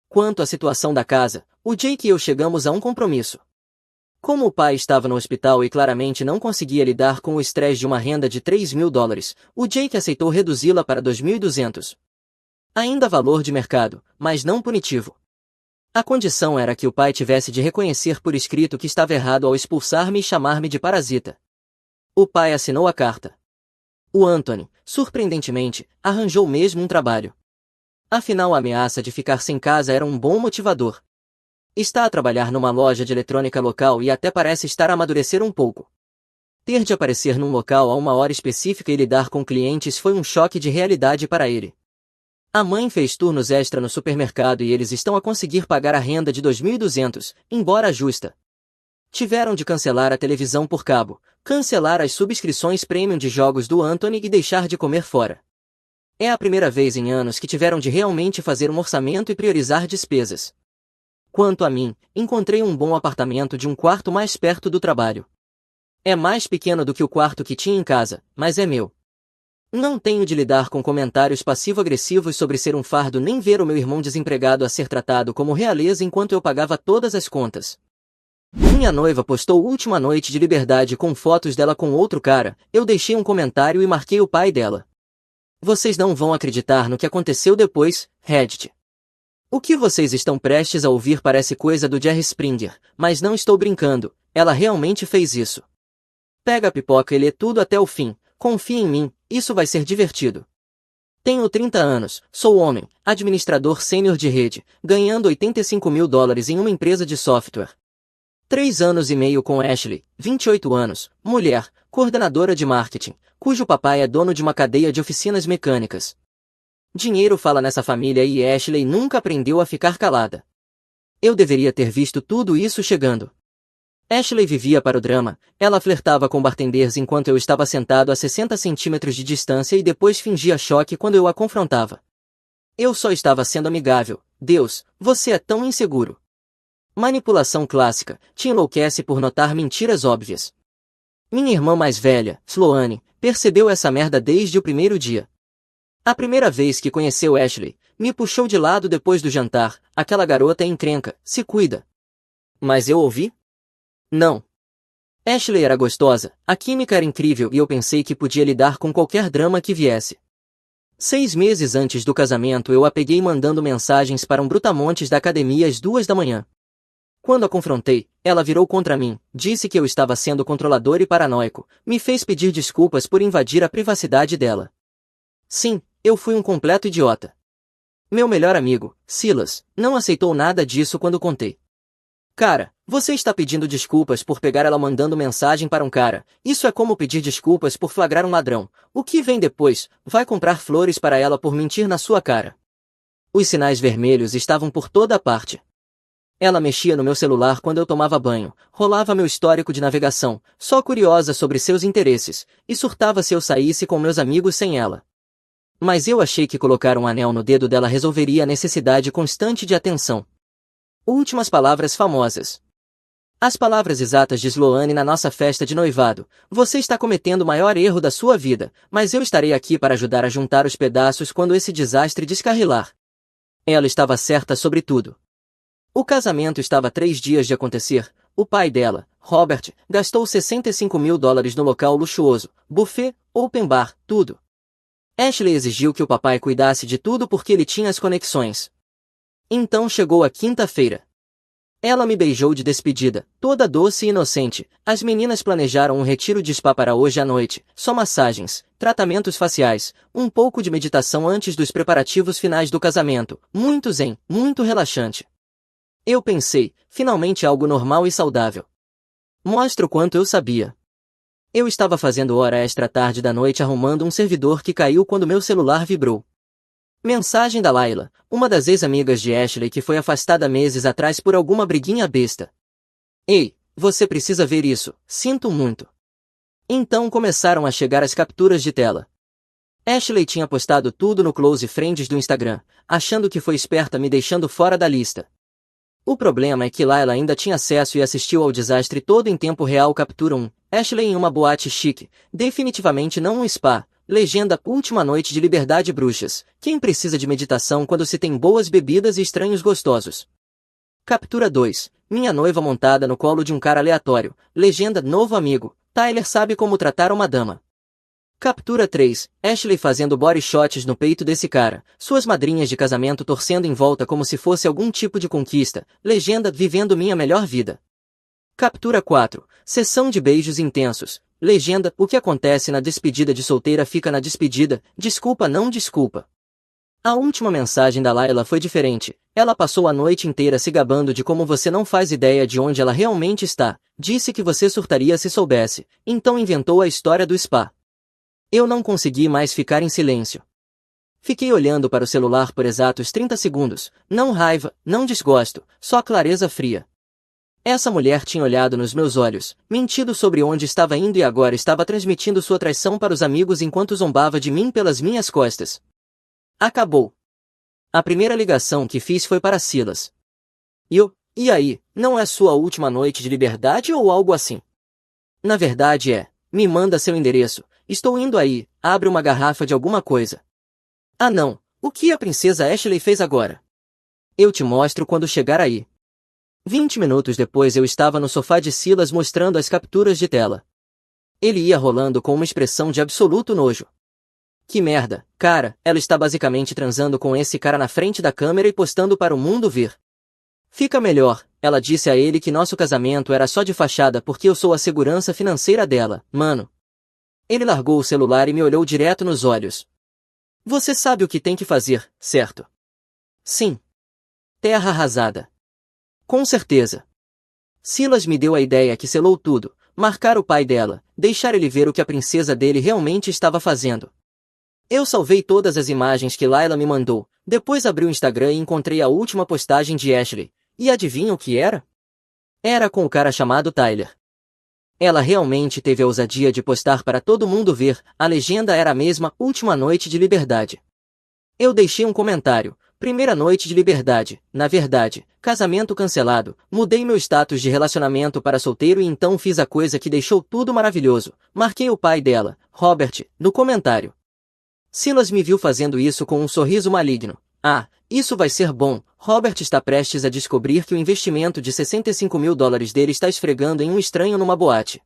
Quanto à situação da casa, o Jake e eu chegamos a um compromisso. Como o pai estava no hospital e claramente não conseguia lidar com o estresse de uma renda de $3.000, o Jake aceitou reduzi-la para $2.200. Ainda valor de mercado, mas não punitivo. A condição era que o pai tivesse de reconhecer por escrito que estava errado ao expulsar-me e chamar-me de parasita. O pai assinou a carta. O Anthony, surpreendentemente, arranjou mesmo um trabalho. Afinal, a ameaça de ficar sem casa era um bom motivador. Está a trabalhar numa loja de eletrônica local e até parece estar a amadurecer um pouco. Ter de aparecer num local a uma hora específica e lidar com clientes foi um choque de realidade para ele. A mãe fez turnos extra no supermercado e eles estão a conseguir pagar a renda de $2.200, embora justa. Tiveram de cancelar a televisão por cabo, cancelar as subscrições premium de jogos do Anthony e deixar de comer fora. É a primeira vez em anos que tiveram de realmente fazer um orçamento e priorizar despesas. Quanto a mim, encontrei um bom apartamento de um quarto mais perto do trabalho. É mais pequeno do que o quarto que tinha em casa, mas é meu. Não tenho de lidar com comentários passivo-agressivos sobre ser um fardo nem ver o meu irmão desempregado a ser tratado como realeza enquanto eu pagava todas as contas. Minha noiva postou última noite de liberdade com fotos dela com outro cara, eu deixei um comentário e marquei o pai dela. Vocês não vão acreditar no que aconteceu depois, Reddit. O que vocês estão prestes a ouvir parece coisa do Jerry Springer, mas não estou brincando, ela realmente fez isso. Pega a pipoca e lê tudo até o fim, confia em mim, isso vai ser divertido. Tenho 30 anos, sou homem, administrador sênior de rede, ganhando $85.000 em uma empresa de software. 3 anos e meio com Ashley, 28 anos, mulher, coordenadora de marketing, cujo papai é dono de uma cadeia de oficinas mecânicas. Dinheiro fala nessa família e Ashley nunca aprendeu a ficar calada. Eu deveria ter visto tudo isso chegando. Ashley vivia para o drama, ela flertava com bartenders enquanto eu estava sentado a 60 centímetros de distância e depois fingia choque quando eu a confrontava. Eu só estava sendo amigável. Deus, você é tão inseguro. Manipulação clássica, te enlouquece por notar mentiras óbvias. Minha irmã mais velha, Sloane, percebeu essa merda desde o primeiro dia. A primeira vez que conheceu Ashley, me puxou de lado depois do jantar, aquela garota é encrenca, se cuida. Mas eu ouvi? Não. Ashley era gostosa, a química era incrível e eu pensei que podia lidar com qualquer drama que viesse. 6 meses antes do casamento eu a peguei mandando mensagens para um brutamontes da academia às 2 da manhã. Quando a confrontei, ela virou contra mim, disse que eu estava sendo controlador e paranoico, me fez pedir desculpas por invadir a privacidade dela. Sim, eu fui um completo idiota. Meu melhor amigo, Silas, não aceitou nada disso quando contei. Cara, você está pedindo desculpas por pegar ela mandando mensagem para um cara, isso é como pedir desculpas por flagrar um ladrão. O que vem depois? Vai comprar flores para ela por mentir na sua cara. Os sinais vermelhos estavam por toda a parte. Ela mexia no meu celular quando eu tomava banho, rolava meu histórico de navegação, só curiosa sobre seus interesses, e surtava se eu saísse com meus amigos sem ela. Mas eu achei que colocar um anel no dedo dela resolveria a necessidade constante de atenção. Últimas palavras famosas. As palavras exatas de Sloane na nossa festa de noivado: você está cometendo o maior erro da sua vida, mas eu estarei aqui para ajudar a juntar os pedaços quando esse desastre descarrilar. Ela estava certa sobre tudo. O casamento estava a 3 dias de acontecer, o pai dela, Robert, gastou $65.000 no local luxuoso, buffet, open bar, tudo. Ashley exigiu que o papai cuidasse de tudo porque ele tinha as conexões. Então chegou a quinta-feira. Ela me beijou de despedida, toda doce e inocente. As meninas planejaram um retiro de spa para hoje à noite, só massagens, tratamentos faciais, um pouco de meditação antes dos preparativos finais do casamento, muito zen, muito relaxante. Eu pensei, finalmente algo normal e saudável. Mostra o quanto eu sabia. Eu estava fazendo hora extra tarde da noite arrumando um servidor que caiu quando meu celular vibrou. Mensagem da Layla, uma das ex-amigas de Ashley que foi afastada meses atrás por alguma briguinha besta. Ei, você precisa ver isso, sinto muito. Então começaram a chegar as capturas de tela. Ashley tinha postado tudo no Close Friends do Instagram, achando que foi esperta me deixando fora da lista. O problema é que Layla ainda tinha acesso e assistiu ao desastre todo em tempo real. Captura 1. Ashley em uma boate chique, definitivamente não um spa. Legenda: última noite de liberdade bruxas. Quem precisa de meditação quando se tem boas bebidas e estranhos gostosos? Captura 2. Minha noiva montada no colo de um cara aleatório. Legenda: novo amigo. Tyler sabe como tratar uma dama. Captura 3. Ashley fazendo body shots no peito desse cara. Suas madrinhas de casamento torcendo em volta como se fosse algum tipo de conquista. Legenda: vivendo minha melhor vida. Captura 4. Sessão de beijos intensos. Legenda: o que acontece na despedida de solteira fica na despedida. Desculpa, não desculpa. A última mensagem da Layla foi diferente. Ela passou a noite inteira se gabando de como você não faz ideia de onde ela realmente está. Disse que você surtaria se soubesse. Então inventou a história do spa. Eu não consegui mais ficar em silêncio. Fiquei olhando para o celular por exatos 30 segundos. Não raiva, não desgosto, só clareza fria. Essa mulher tinha olhado nos meus olhos, mentido sobre onde estava indo e agora estava transmitindo sua traição para os amigos enquanto zombava de mim pelas minhas costas. Acabou. A primeira ligação que fiz foi para Silas. E aí, não é sua última noite de liberdade ou algo assim? Na verdade é, me manda seu endereço, estou indo aí, abre uma garrafa de alguma coisa. Ah não, o que a princesa Ashley fez agora? Eu te mostro quando chegar aí. 20 minutos depois eu estava no sofá de Silas mostrando as capturas de tela. Ele ia rolando com uma expressão de absoluto nojo. Que merda, cara, ela está basicamente transando com esse cara na frente da câmera e postando para o mundo ver. Fica melhor, ela disse a ele que nosso casamento era só de fachada porque eu sou a segurança financeira dela, mano. Ele largou o celular e me olhou direto nos olhos. Você sabe o que tem que fazer, certo? Sim. Terra arrasada. Com certeza. Silas me deu a ideia que selou tudo, marcar o pai dela, deixar ele ver o que a princesa dele realmente estava fazendo. Eu salvei todas as imagens que Layla me mandou, depois abri o Instagram e encontrei a última postagem de Ashley. E adivinha o que era? Era com o cara chamado Tyler. Ela realmente teve a ousadia de postar para todo mundo ver, a legenda era a mesma, última noite de liberdade. Eu deixei um comentário, primeira noite de liberdade, na verdade, casamento cancelado, mudei meu status de relacionamento para solteiro e então fiz a coisa que deixou tudo maravilhoso, marquei o pai dela, Robert, no comentário. Silas me viu fazendo isso com um sorriso maligno. Ah, isso vai ser bom, Robert está prestes a descobrir que o investimento de $65.000 dele está esfregando em um estranho numa boate.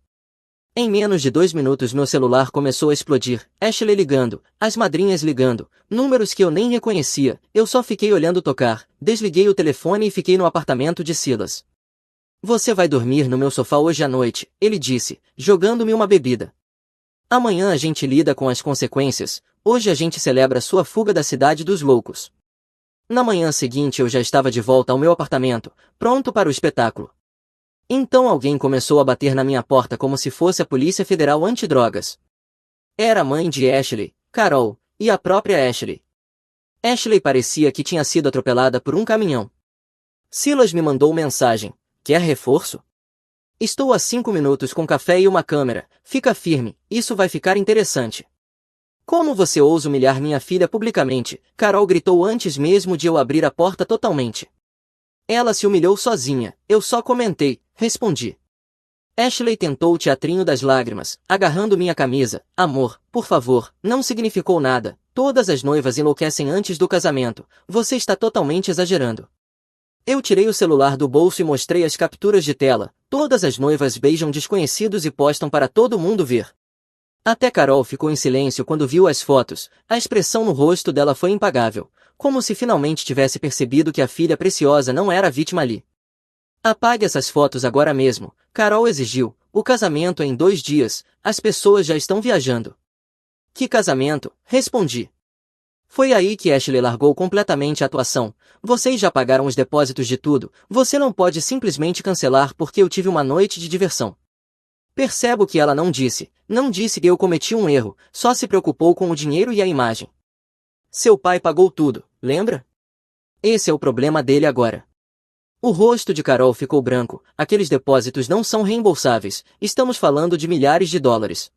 Em menos de 2 minutos meu celular começou a explodir, Ashley ligando, as madrinhas ligando, números que eu nem reconhecia, eu só fiquei olhando tocar, desliguei o telefone e fiquei no apartamento de Silas. Você vai dormir no meu sofá hoje à noite, ele disse, jogando-me uma bebida. Amanhã a gente lida com as consequências, hoje a gente celebra sua fuga da cidade dos loucos. Na manhã seguinte eu já estava de volta ao meu apartamento, pronto para o espetáculo. Então alguém começou a bater na minha porta como se fosse a Polícia Federal Antidrogas. Era a mãe de Ashley, Carol, e a própria Ashley. Ashley parecia que tinha sido atropelada por um caminhão. Silas me mandou mensagem, quer reforço? Estou a 5 minutos com café e uma câmera, fica firme, isso vai ficar interessante. Como você ousa humilhar minha filha publicamente? Carol gritou antes mesmo de eu abrir a porta totalmente. Ela se humilhou sozinha, eu só comentei, respondi. Ashley tentou o teatrinho das lágrimas, agarrando minha camisa. Amor, por favor, não significou nada. Todas as noivas enlouquecem antes do casamento. Você está totalmente exagerando. Eu tirei o celular do bolso e mostrei as capturas de tela. Todas as noivas beijam desconhecidos e postam para todo mundo ver. Até Carol ficou em silêncio quando viu as fotos. A expressão no rosto dela foi impagável, como se finalmente tivesse percebido que a filha preciosa não era a vítima ali. Apague essas fotos agora mesmo, Carol exigiu. O casamento é em 2 dias, as pessoas já estão viajando. Que casamento? Respondi. Foi aí que Ashley largou completamente a atuação. Vocês já pagaram os depósitos de tudo, você não pode simplesmente cancelar porque eu tive uma noite de diversão. Percebo que ela não disse que eu cometi um erro, só se preocupou com o dinheiro e a imagem. Seu pai pagou tudo, lembra? Esse é o problema dele agora. O rosto de Carol ficou branco. Aqueles depósitos não são reembolsáveis, estamos falando de milhares de dólares.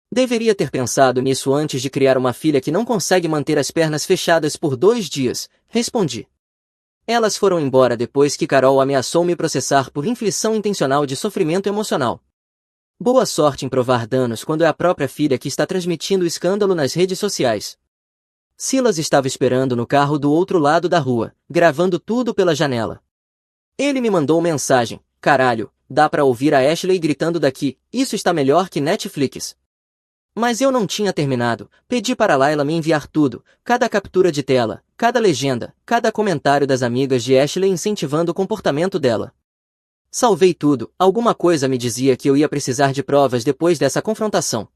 Deveria ter pensado nisso antes de criar uma filha que não consegue manter as pernas fechadas por 2 dias, respondi. Elas foram embora depois que Carol ameaçou me processar por inflição intencional de sofrimento emocional. Boa sorte em provar danos quando é a própria filha que está transmitindo o escândalo nas redes sociais. Silas estava esperando no carro do outro lado da rua, gravando tudo pela janela. Ele me mandou mensagem: caralho, dá pra ouvir a Ashley gritando daqui, isso está melhor que Netflix. Mas eu não tinha terminado, pedi para Layla me enviar tudo, cada captura de tela, cada legenda, cada comentário das amigas de Ashley incentivando o comportamento dela. Salvei tudo, alguma coisa me dizia que eu ia precisar de provas depois dessa confrontação.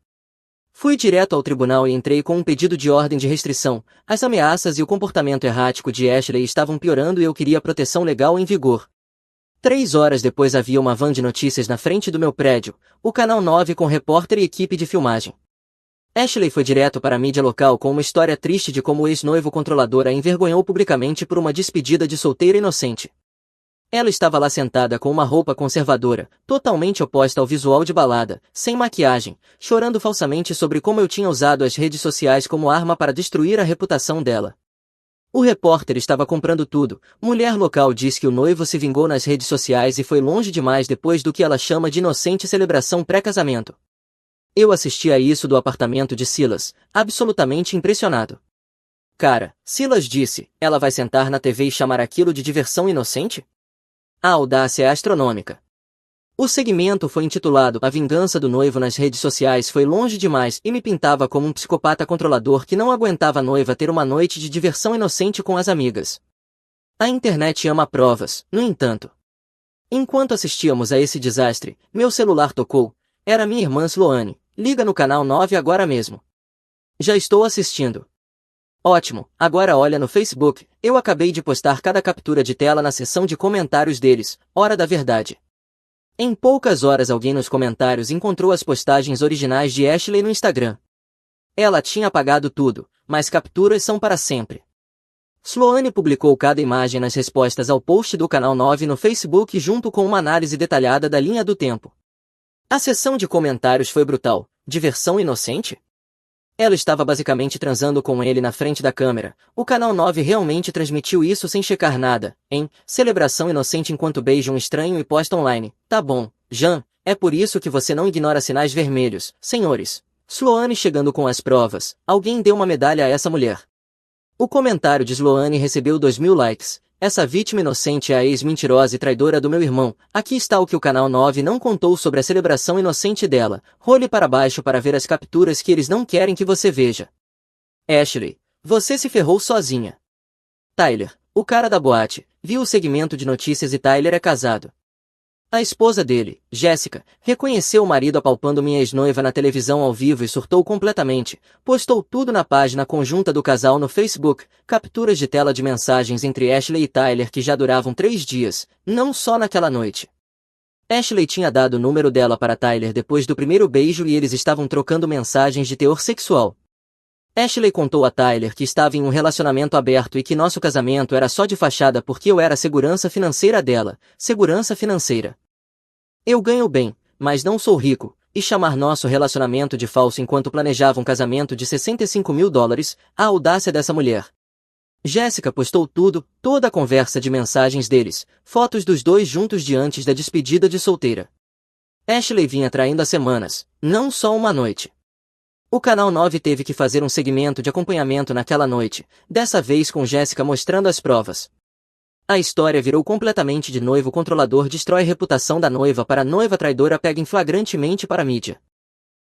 Fui direto ao tribunal e entrei com um pedido de ordem de restrição. As ameaças e o comportamento errático de Ashley estavam piorando e eu queria proteção legal em vigor. 3 horas depois havia uma van de notícias na frente do meu prédio, o Canal 9 com repórter e equipe de filmagem. Ashley foi direto para a mídia local com uma história triste de como o ex-noivo controlador a envergonhou publicamente por uma despedida de solteira inocente. Ela estava lá sentada com uma roupa conservadora, totalmente oposta ao visual de balada, sem maquiagem, chorando falsamente sobre como eu tinha usado as redes sociais como arma para destruir a reputação dela. O repórter estava comprando tudo. Mulher local diz que o noivo se vingou nas redes sociais e foi longe demais depois do que ela chama de inocente celebração pré-casamento. Eu assisti a isso do apartamento de Silas, absolutamente impressionado. Cara, Silas disse, ela vai sentar na TV e chamar aquilo de diversão inocente? A audácia é astronômica. O segmento foi intitulado A Vingança do Noivo nas redes sociais foi longe demais e me pintava como um psicopata controlador que não aguentava a noiva ter uma noite de diversão inocente com as amigas. A internet ama provas, no entanto. Enquanto assistíamos a esse desastre, meu celular tocou. Era minha irmã Sloane. Liga no canal 9 agora mesmo. Já estou assistindo. Ótimo, agora olha no Facebook, eu acabei de postar cada captura de tela na seção de comentários deles, hora da verdade. Em poucas horas alguém nos comentários encontrou as postagens originais de Ashley no Instagram. Ela tinha apagado tudo, mas capturas são para sempre. Sloane publicou cada imagem nas respostas ao post do canal 9 no Facebook junto com uma análise detalhada da linha do tempo. A seção de comentários foi brutal. Diversão inocente? Ela estava basicamente transando com ele na frente da câmera. O canal 9 realmente transmitiu isso sem checar nada, hein? Celebração inocente enquanto beija um estranho e posta online. Tá bom, Jean, é por isso que você não ignora sinais vermelhos, senhores. Sloane chegando com as provas. Alguém deu uma medalha a essa mulher. O comentário de Sloane recebeu 2.000 likes. Essa vítima inocente é a ex-mentirosa e traidora do meu irmão. Aqui está o que o canal 9 não contou sobre a celebração inocente dela. Role para baixo para ver as capturas que eles não querem que você veja. Ashley, você se ferrou sozinha. Tyler, o cara da boate, viu o segmento de notícias e Tyler é casado. A esposa dele, Jessica, reconheceu o marido apalpando minha ex-noiva na televisão ao vivo e surtou completamente. Postou tudo na página conjunta do casal no Facebook, capturas de tela de mensagens entre Ashley e Tyler que já duravam 3 dias, não só naquela noite. Ashley tinha dado o número dela para Tyler depois do primeiro beijo e eles estavam trocando mensagens de teor sexual. Ashley contou a Tyler que estava em um relacionamento aberto e que nosso casamento era só de fachada porque eu era a segurança financeira dela, segurança financeira. Eu ganho bem, mas não sou rico, e chamar nosso relacionamento de falso enquanto planejava um casamento de $65.000, a audácia dessa mulher. Jessica postou tudo, toda a conversa de mensagens deles, fotos dos dois juntos de antes da despedida de solteira. Ashley vinha traindo há semanas, não só uma noite. O canal 9 teve que fazer um segmento de acompanhamento naquela noite, dessa vez com Jessica mostrando as provas. A história virou completamente de noivo controlador destrói reputação da noiva para noiva traidora pega em flagrantemente para a mídia.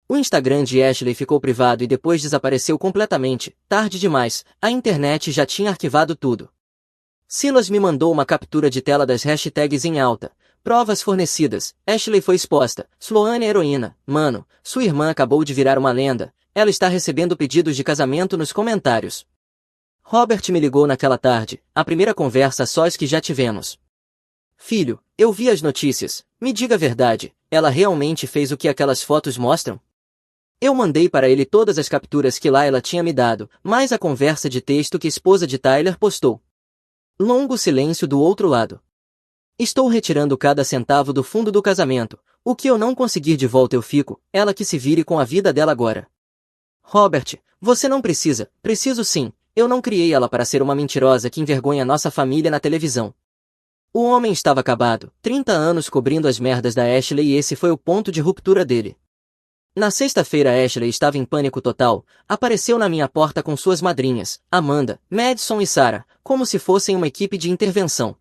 O Instagram de Ashley ficou privado e depois desapareceu completamente, tarde demais, a internet já tinha arquivado tudo. Silas me mandou uma captura de tela das hashtags em alta, provas fornecidas, Ashley foi exposta, Sloane é heroína, mano, sua irmã acabou de virar uma lenda, ela está recebendo pedidos de casamento nos comentários. Robert me ligou naquela tarde, a primeira conversa a sós que já tivemos. Filho, eu vi as notícias. Me diga a verdade, ela realmente fez o que aquelas fotos mostram? Eu mandei para ele todas as capturas que lá ela tinha me dado, mais a conversa de texto que a esposa de Tyler postou. Longo silêncio do outro lado. Estou retirando cada centavo do fundo do casamento. O que eu não conseguir de volta eu fico, ela que se vire com a vida dela agora. Robert, você não precisa. Preciso sim. Eu não criei ela para ser uma mentirosa que envergonha nossa família na televisão. O homem estava acabado, 30 anos cobrindo as merdas da Ashley e esse foi o ponto de ruptura dele. Na sexta-feira Ashley estava em pânico total, apareceu na minha porta com suas madrinhas, Amanda, Madison e Sarah, como se fossem uma equipe de intervenção.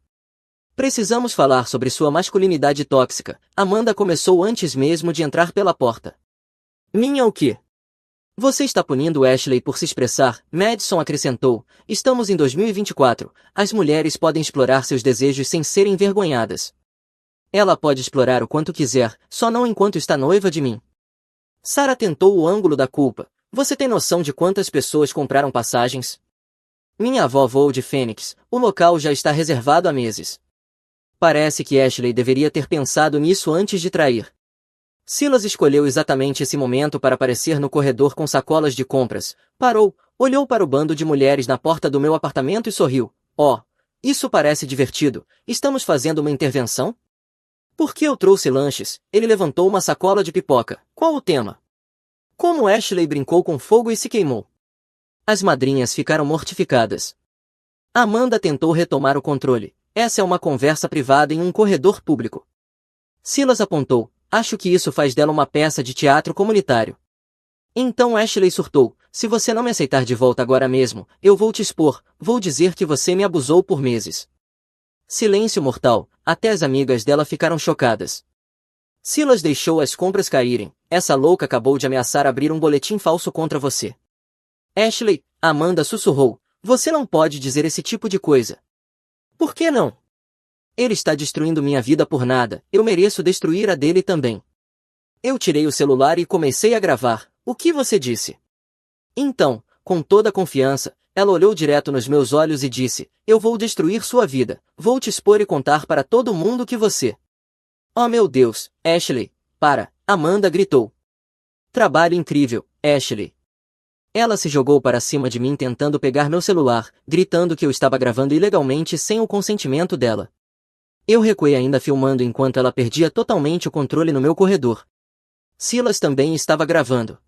Precisamos falar sobre sua masculinidade tóxica, Amanda começou antes mesmo de entrar pela porta. Minha o quê? Você está punindo Ashley por se expressar, Madison acrescentou, estamos em 2024, as mulheres podem explorar seus desejos sem serem envergonhadas. Ela pode explorar o quanto quiser, só não enquanto está noiva de mim. Sarah tentou o ângulo da culpa. Você tem noção de quantas pessoas compraram passagens? Minha avó voou de Fênix, o local já está reservado há meses. Parece que Ashley deveria ter pensado nisso antes de trair. Silas escolheu exatamente esse momento para aparecer no corredor com sacolas de compras, parou, olhou para o bando de mulheres na porta do meu apartamento e sorriu. Oh, isso parece divertido, estamos fazendo uma intervenção? Por que eu trouxe lanches? Ele levantou uma sacola de pipoca. Qual o tema? Como Ashley brincou com fogo e se queimou. As madrinhas ficaram mortificadas. Amanda tentou retomar o controle. Essa é uma conversa privada em um corredor público. Silas apontou. Acho que isso faz dela uma peça de teatro comunitário. Então Ashley surtou. Se você não me aceitar de volta agora mesmo, eu vou te expor. Vou dizer que você me abusou por meses. Silêncio mortal. Até as amigas dela ficaram chocadas. Silas deixou as compras caírem. Essa louca acabou de ameaçar abrir um boletim falso contra você. Ashley, Amanda sussurrou. Você não pode dizer esse tipo de coisa. Por que não? Ele está destruindo minha vida por nada. Eu mereço destruir a dele também. Eu tirei o celular e comecei a gravar. O que você disse? Então, com toda a confiança, ela olhou direto nos meus olhos e disse, eu vou destruir sua vida, vou te expor e contar para todo mundo que você... Oh meu Deus, Ashley, para, Amanda gritou. Trabalho incrível, Ashley. Ela se jogou para cima de mim tentando pegar meu celular, gritando que eu estava gravando ilegalmente sem o consentimento dela. Eu recuei ainda filmando enquanto ela perdia totalmente o controle no meu corredor. Silas também estava gravando.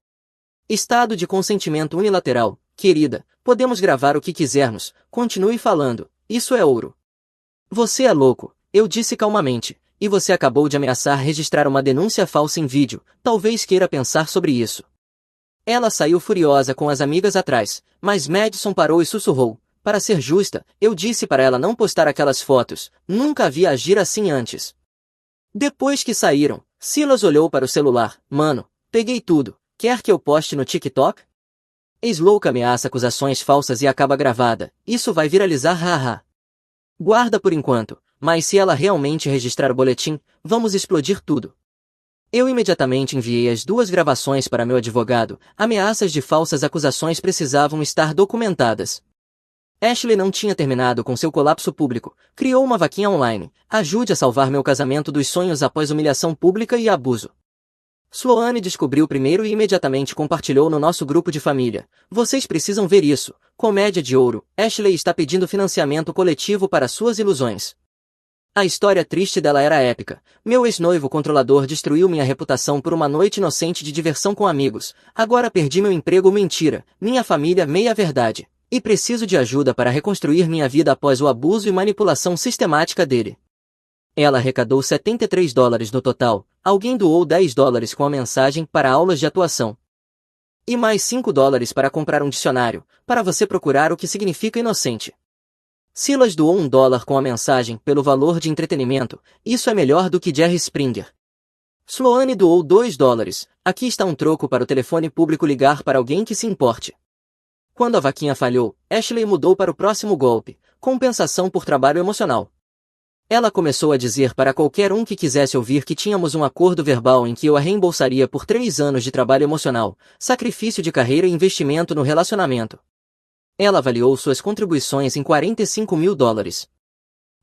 Estado de consentimento unilateral. Querida, podemos gravar o que quisermos, continue falando, isso é ouro. Você é louco, eu disse calmamente, e você acabou de ameaçar registrar uma denúncia falsa em vídeo, talvez queira pensar sobre isso. Ela saiu furiosa com as amigas atrás, mas Madison parou e sussurrou, para ser justa, eu disse para ela não postar aquelas fotos, nunca a vi agir assim antes. Depois que saíram, Silas olhou para o celular, mano, peguei tudo, quer que eu poste no TikTok? Ex-louca ameaça acusações falsas e acaba gravada. Isso vai viralizar, haha. Guarda por enquanto, mas se ela realmente registrar o boletim, vamos explodir tudo. Eu imediatamente enviei as 2 gravações para meu advogado. Ameaças de falsas acusações precisavam estar documentadas. Ashley não tinha terminado com seu colapso público. Criou uma vaquinha online. Ajude a salvar meu casamento dos sonhos após humilhação pública e abuso. Sloane descobriu primeiro e imediatamente compartilhou no nosso grupo de família. Vocês precisam ver isso. Comédia de ouro. Ashley está pedindo financiamento coletivo para suas ilusões. A história triste dela era épica. Meu ex-noivo controlador destruiu minha reputação por uma noite inocente de diversão com amigos. Agora perdi meu emprego, mentira. Minha família, meia-verdade. E preciso de ajuda para reconstruir minha vida após o abuso e manipulação sistemática dele. Ela arrecadou $73 no total. Alguém doou $10 com a mensagem para aulas de atuação. E mais $5 para comprar um dicionário, para você procurar o que significa inocente. Silas doou $1 com a mensagem pelo valor de entretenimento. Isso é melhor do que Jerry Springer. Sloane doou $2. Aqui está um troco para o telefone público ligar para alguém que se importe. Quando a vaquinha falhou, Ashley mudou para o próximo golpe, compensação por trabalho emocional. Ela começou a dizer para qualquer um que quisesse ouvir que tínhamos um acordo verbal em que eu a reembolsaria por 3 anos de trabalho emocional, sacrifício de carreira e investimento no relacionamento. Ela avaliou suas contribuições em $45 mil.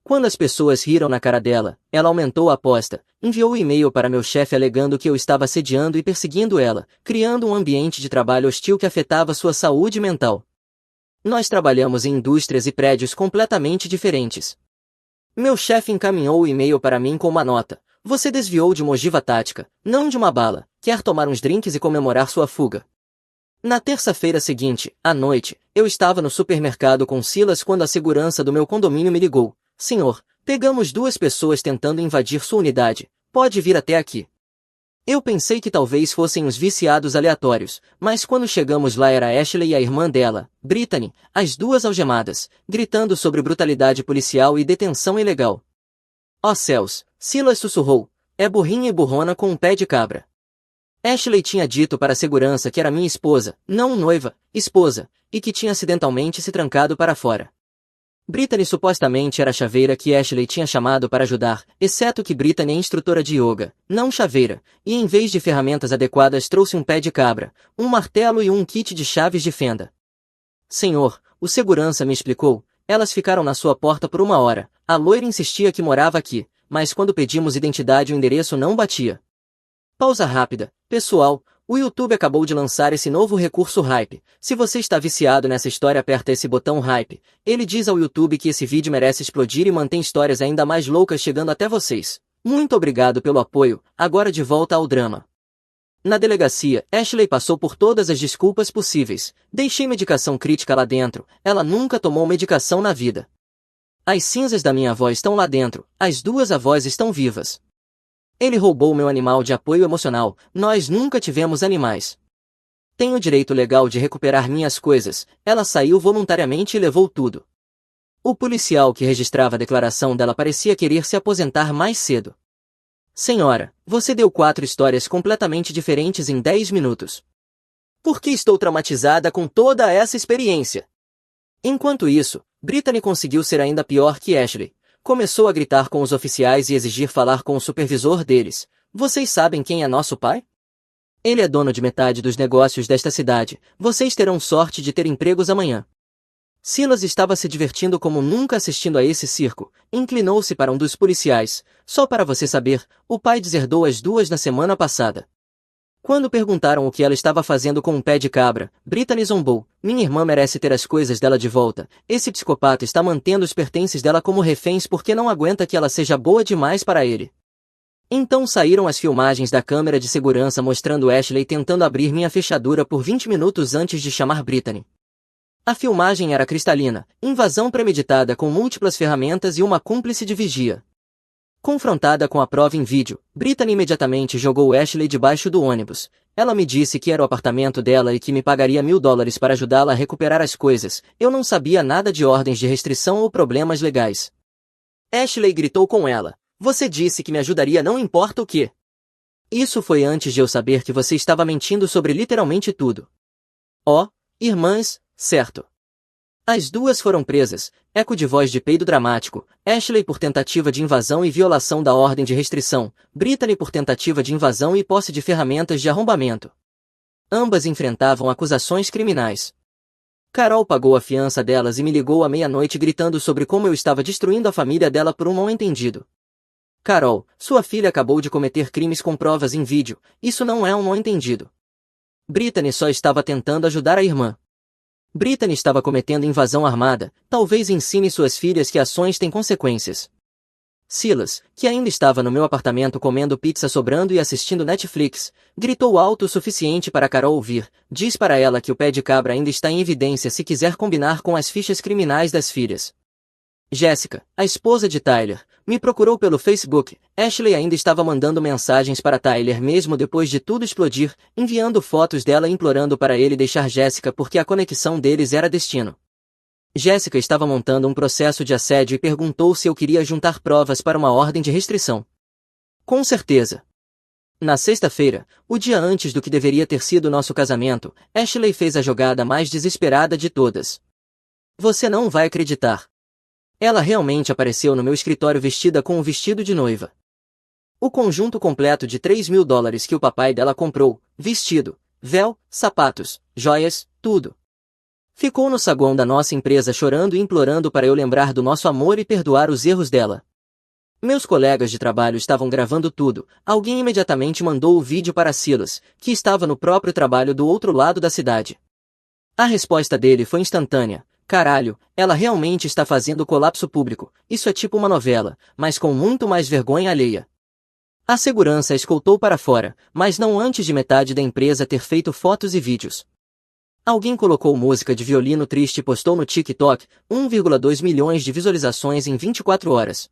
Quando as pessoas riram na cara dela, ela aumentou a aposta, enviou o e-mail para meu chefe alegando que eu estava assediando e perseguindo ela, criando um ambiente de trabalho hostil que afetava sua saúde mental. Nós trabalhamos em indústrias e prédios completamente diferentes. Meu chefe encaminhou o e-mail para mim com uma nota. Você desviou de uma ogiva tática, não de uma bala. Quer tomar uns drinks e comemorar sua fuga. Na terça-feira seguinte, à noite, eu estava no supermercado com Silas quando a segurança do meu condomínio me ligou. Senhor, pegamos 2 pessoas tentando invadir sua unidade. Pode vir até aqui. Eu pensei que talvez fossem uns viciados aleatórios, mas quando chegamos lá era Ashley e a irmã dela, Brittany, as duas algemadas, gritando sobre brutalidade policial e detenção ilegal. Ó céus, Silas sussurrou. É burrinha e burrona com um pé de cabra. Ashley tinha dito para a segurança que era minha esposa, não noiva, esposa, e que tinha acidentalmente se trancado para fora. Brittany supostamente era a chaveira que Ashley tinha chamado para ajudar, exceto que Brittany é instrutora de yoga, não chaveira, e em vez de ferramentas adequadas trouxe um pé de cabra, um martelo e um kit de chaves de fenda. Senhor, o segurança me explicou, elas ficaram na sua porta por 1 hora, a loira insistia que morava aqui, mas quando pedimos identidade o endereço não batia. Pausa rápida, pessoal. O YouTube acabou de lançar esse novo recurso Hype. Se você está viciado nessa história, aperta esse botão Hype. Ele diz ao YouTube que esse vídeo merece explodir e mantém histórias ainda mais loucas chegando até vocês. Muito obrigado pelo apoio, agora de volta ao drama. Na delegacia, Ashley passou por todas as desculpas possíveis. Deixei medicação crítica lá dentro, ela nunca tomou medicação na vida. As cinzas da minha avó estão lá dentro, as 2 avós estão vivas. Ele roubou meu animal de apoio emocional, nós nunca tivemos animais. Tenho direito legal de recuperar minhas coisas, ela saiu voluntariamente e levou tudo. O policial que registrava a declaração dela parecia querer se aposentar mais cedo. Senhora, você deu 4 histórias completamente diferentes em 10 minutos. Por que estou traumatizada com toda essa experiência? Enquanto isso, Brittany conseguiu ser ainda pior que Ashley. Começou a gritar com os oficiais e exigir falar com o supervisor deles. Vocês sabem quem é nosso pai? Ele é dono de metade dos negócios desta cidade. Vocês terão sorte de ter empregos amanhã. Silas estava se divertindo como nunca assistindo a esse circo. Inclinou-se para um dos policiais. Só para você saber, o pai deserdou as 2 na semana passada. Quando perguntaram o que ela estava fazendo com um pé de cabra, Brittany zombou. Minha irmã merece ter as coisas dela de volta. Esse psicopata está mantendo os pertences dela como reféns porque não aguenta que ela seja boa demais para ele. Então saíram as filmagens da câmera de segurança mostrando Ashley tentando abrir minha fechadura por 20 minutos antes de chamar Brittany. A filmagem era cristalina, invasão premeditada com múltiplas ferramentas e uma cúmplice de vigia. Confrontada com a prova em vídeo, Brittany imediatamente jogou Ashley debaixo do ônibus. Ela me disse que era o apartamento dela e que me pagaria $1000 para ajudá-la a recuperar as coisas. Eu não sabia nada de ordens de restrição ou problemas legais. Ashley gritou com ela. Você disse que me ajudaria não importa o que. Isso foi antes de eu saber que você estava mentindo sobre literalmente tudo. Oh, irmãs, certo. As 2 foram presas, eco de voz de peido dramático, Ashley por tentativa de invasão e violação da ordem de restrição, Brittany por tentativa de invasão e posse de ferramentas de arrombamento. Ambas enfrentavam acusações criminais. Carol pagou a fiança delas e me ligou à meia-noite gritando sobre como eu estava destruindo a família dela por um mal-entendido. Carol, sua filha acabou de cometer crimes com provas em vídeo, isso não é um mal-entendido. Brittany só estava tentando ajudar a irmã. Brittany estava cometendo invasão armada, talvez ensine suas filhas que ações têm consequências. Silas, que ainda estava no meu apartamento comendo pizza sobrando e assistindo Netflix, gritou alto o suficiente para Carol ouvir. Diz para ela que o pé de cabra ainda está em evidência se quiser combinar com as fichas criminais das filhas. Jessica, a esposa de Tyler, me procurou pelo Facebook. Ashley ainda estava mandando mensagens para Tyler mesmo depois de tudo explodir, enviando fotos dela e implorando para ele deixar Jessica porque a conexão deles era destino. Jessica estava montando um processo de assédio e perguntou se eu queria juntar provas para uma ordem de restrição. Com certeza. Na sexta-feira, o dia antes do que deveria ter sido nosso casamento, Ashley fez a jogada mais desesperada de todas. Você não vai acreditar. Ela realmente apareceu no meu escritório vestida com um vestido de noiva. O conjunto completo de $3.000 que o papai dela comprou, vestido, véu, sapatos, joias, tudo. Ficou no saguão da nossa empresa chorando e implorando para eu lembrar do nosso amor e perdoar os erros dela. Meus colegas de trabalho estavam gravando tudo. Alguém imediatamente mandou o vídeo para Silas, que estava no próprio trabalho do outro lado da cidade. A resposta dele foi instantânea. Caralho, ela realmente está fazendo colapso público. Isso é tipo uma novela, mas com muito mais vergonha alheia. A segurança a escoltou para fora, mas não antes de metade da empresa ter feito fotos e vídeos. Alguém colocou música de violino triste e postou no TikTok, 1,2 milhões de visualizações em 24 horas.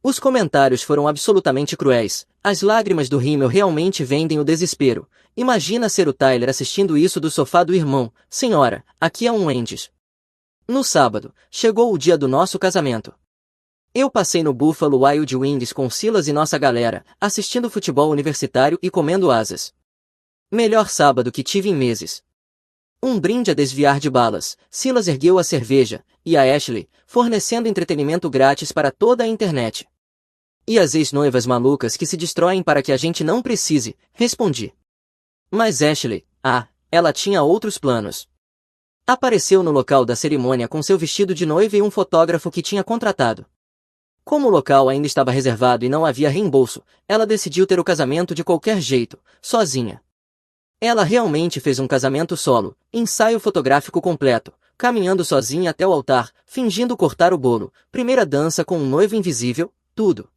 Os comentários foram absolutamente cruéis. As lágrimas do rímel realmente vendem o desespero. Imagina ser o Tyler assistindo isso do sofá do irmão. Senhora, aqui é um Wendy's. No sábado, chegou o dia do nosso casamento. Eu passei no Buffalo Wild Wings com Silas e nossa galera, assistindo futebol universitário e comendo asas. Melhor sábado que tive em meses. Um brinde a desviar de balas. Silas ergueu a cerveja, e a Ashley, fornecendo entretenimento grátis para toda a internet. E as ex-noivas malucas que se destroem para que a gente não precise, respondi. Mas Ashley, ela tinha outros planos. Apareceu no local da cerimônia com seu vestido de noiva e um fotógrafo que tinha contratado. Como o local ainda estava reservado e não havia reembolso, ela decidiu ter o casamento de qualquer jeito, sozinha. Ela realmente fez um casamento solo, ensaio fotográfico completo, caminhando sozinha até o altar, fingindo cortar o bolo, primeira dança com um noivo invisível, tudo.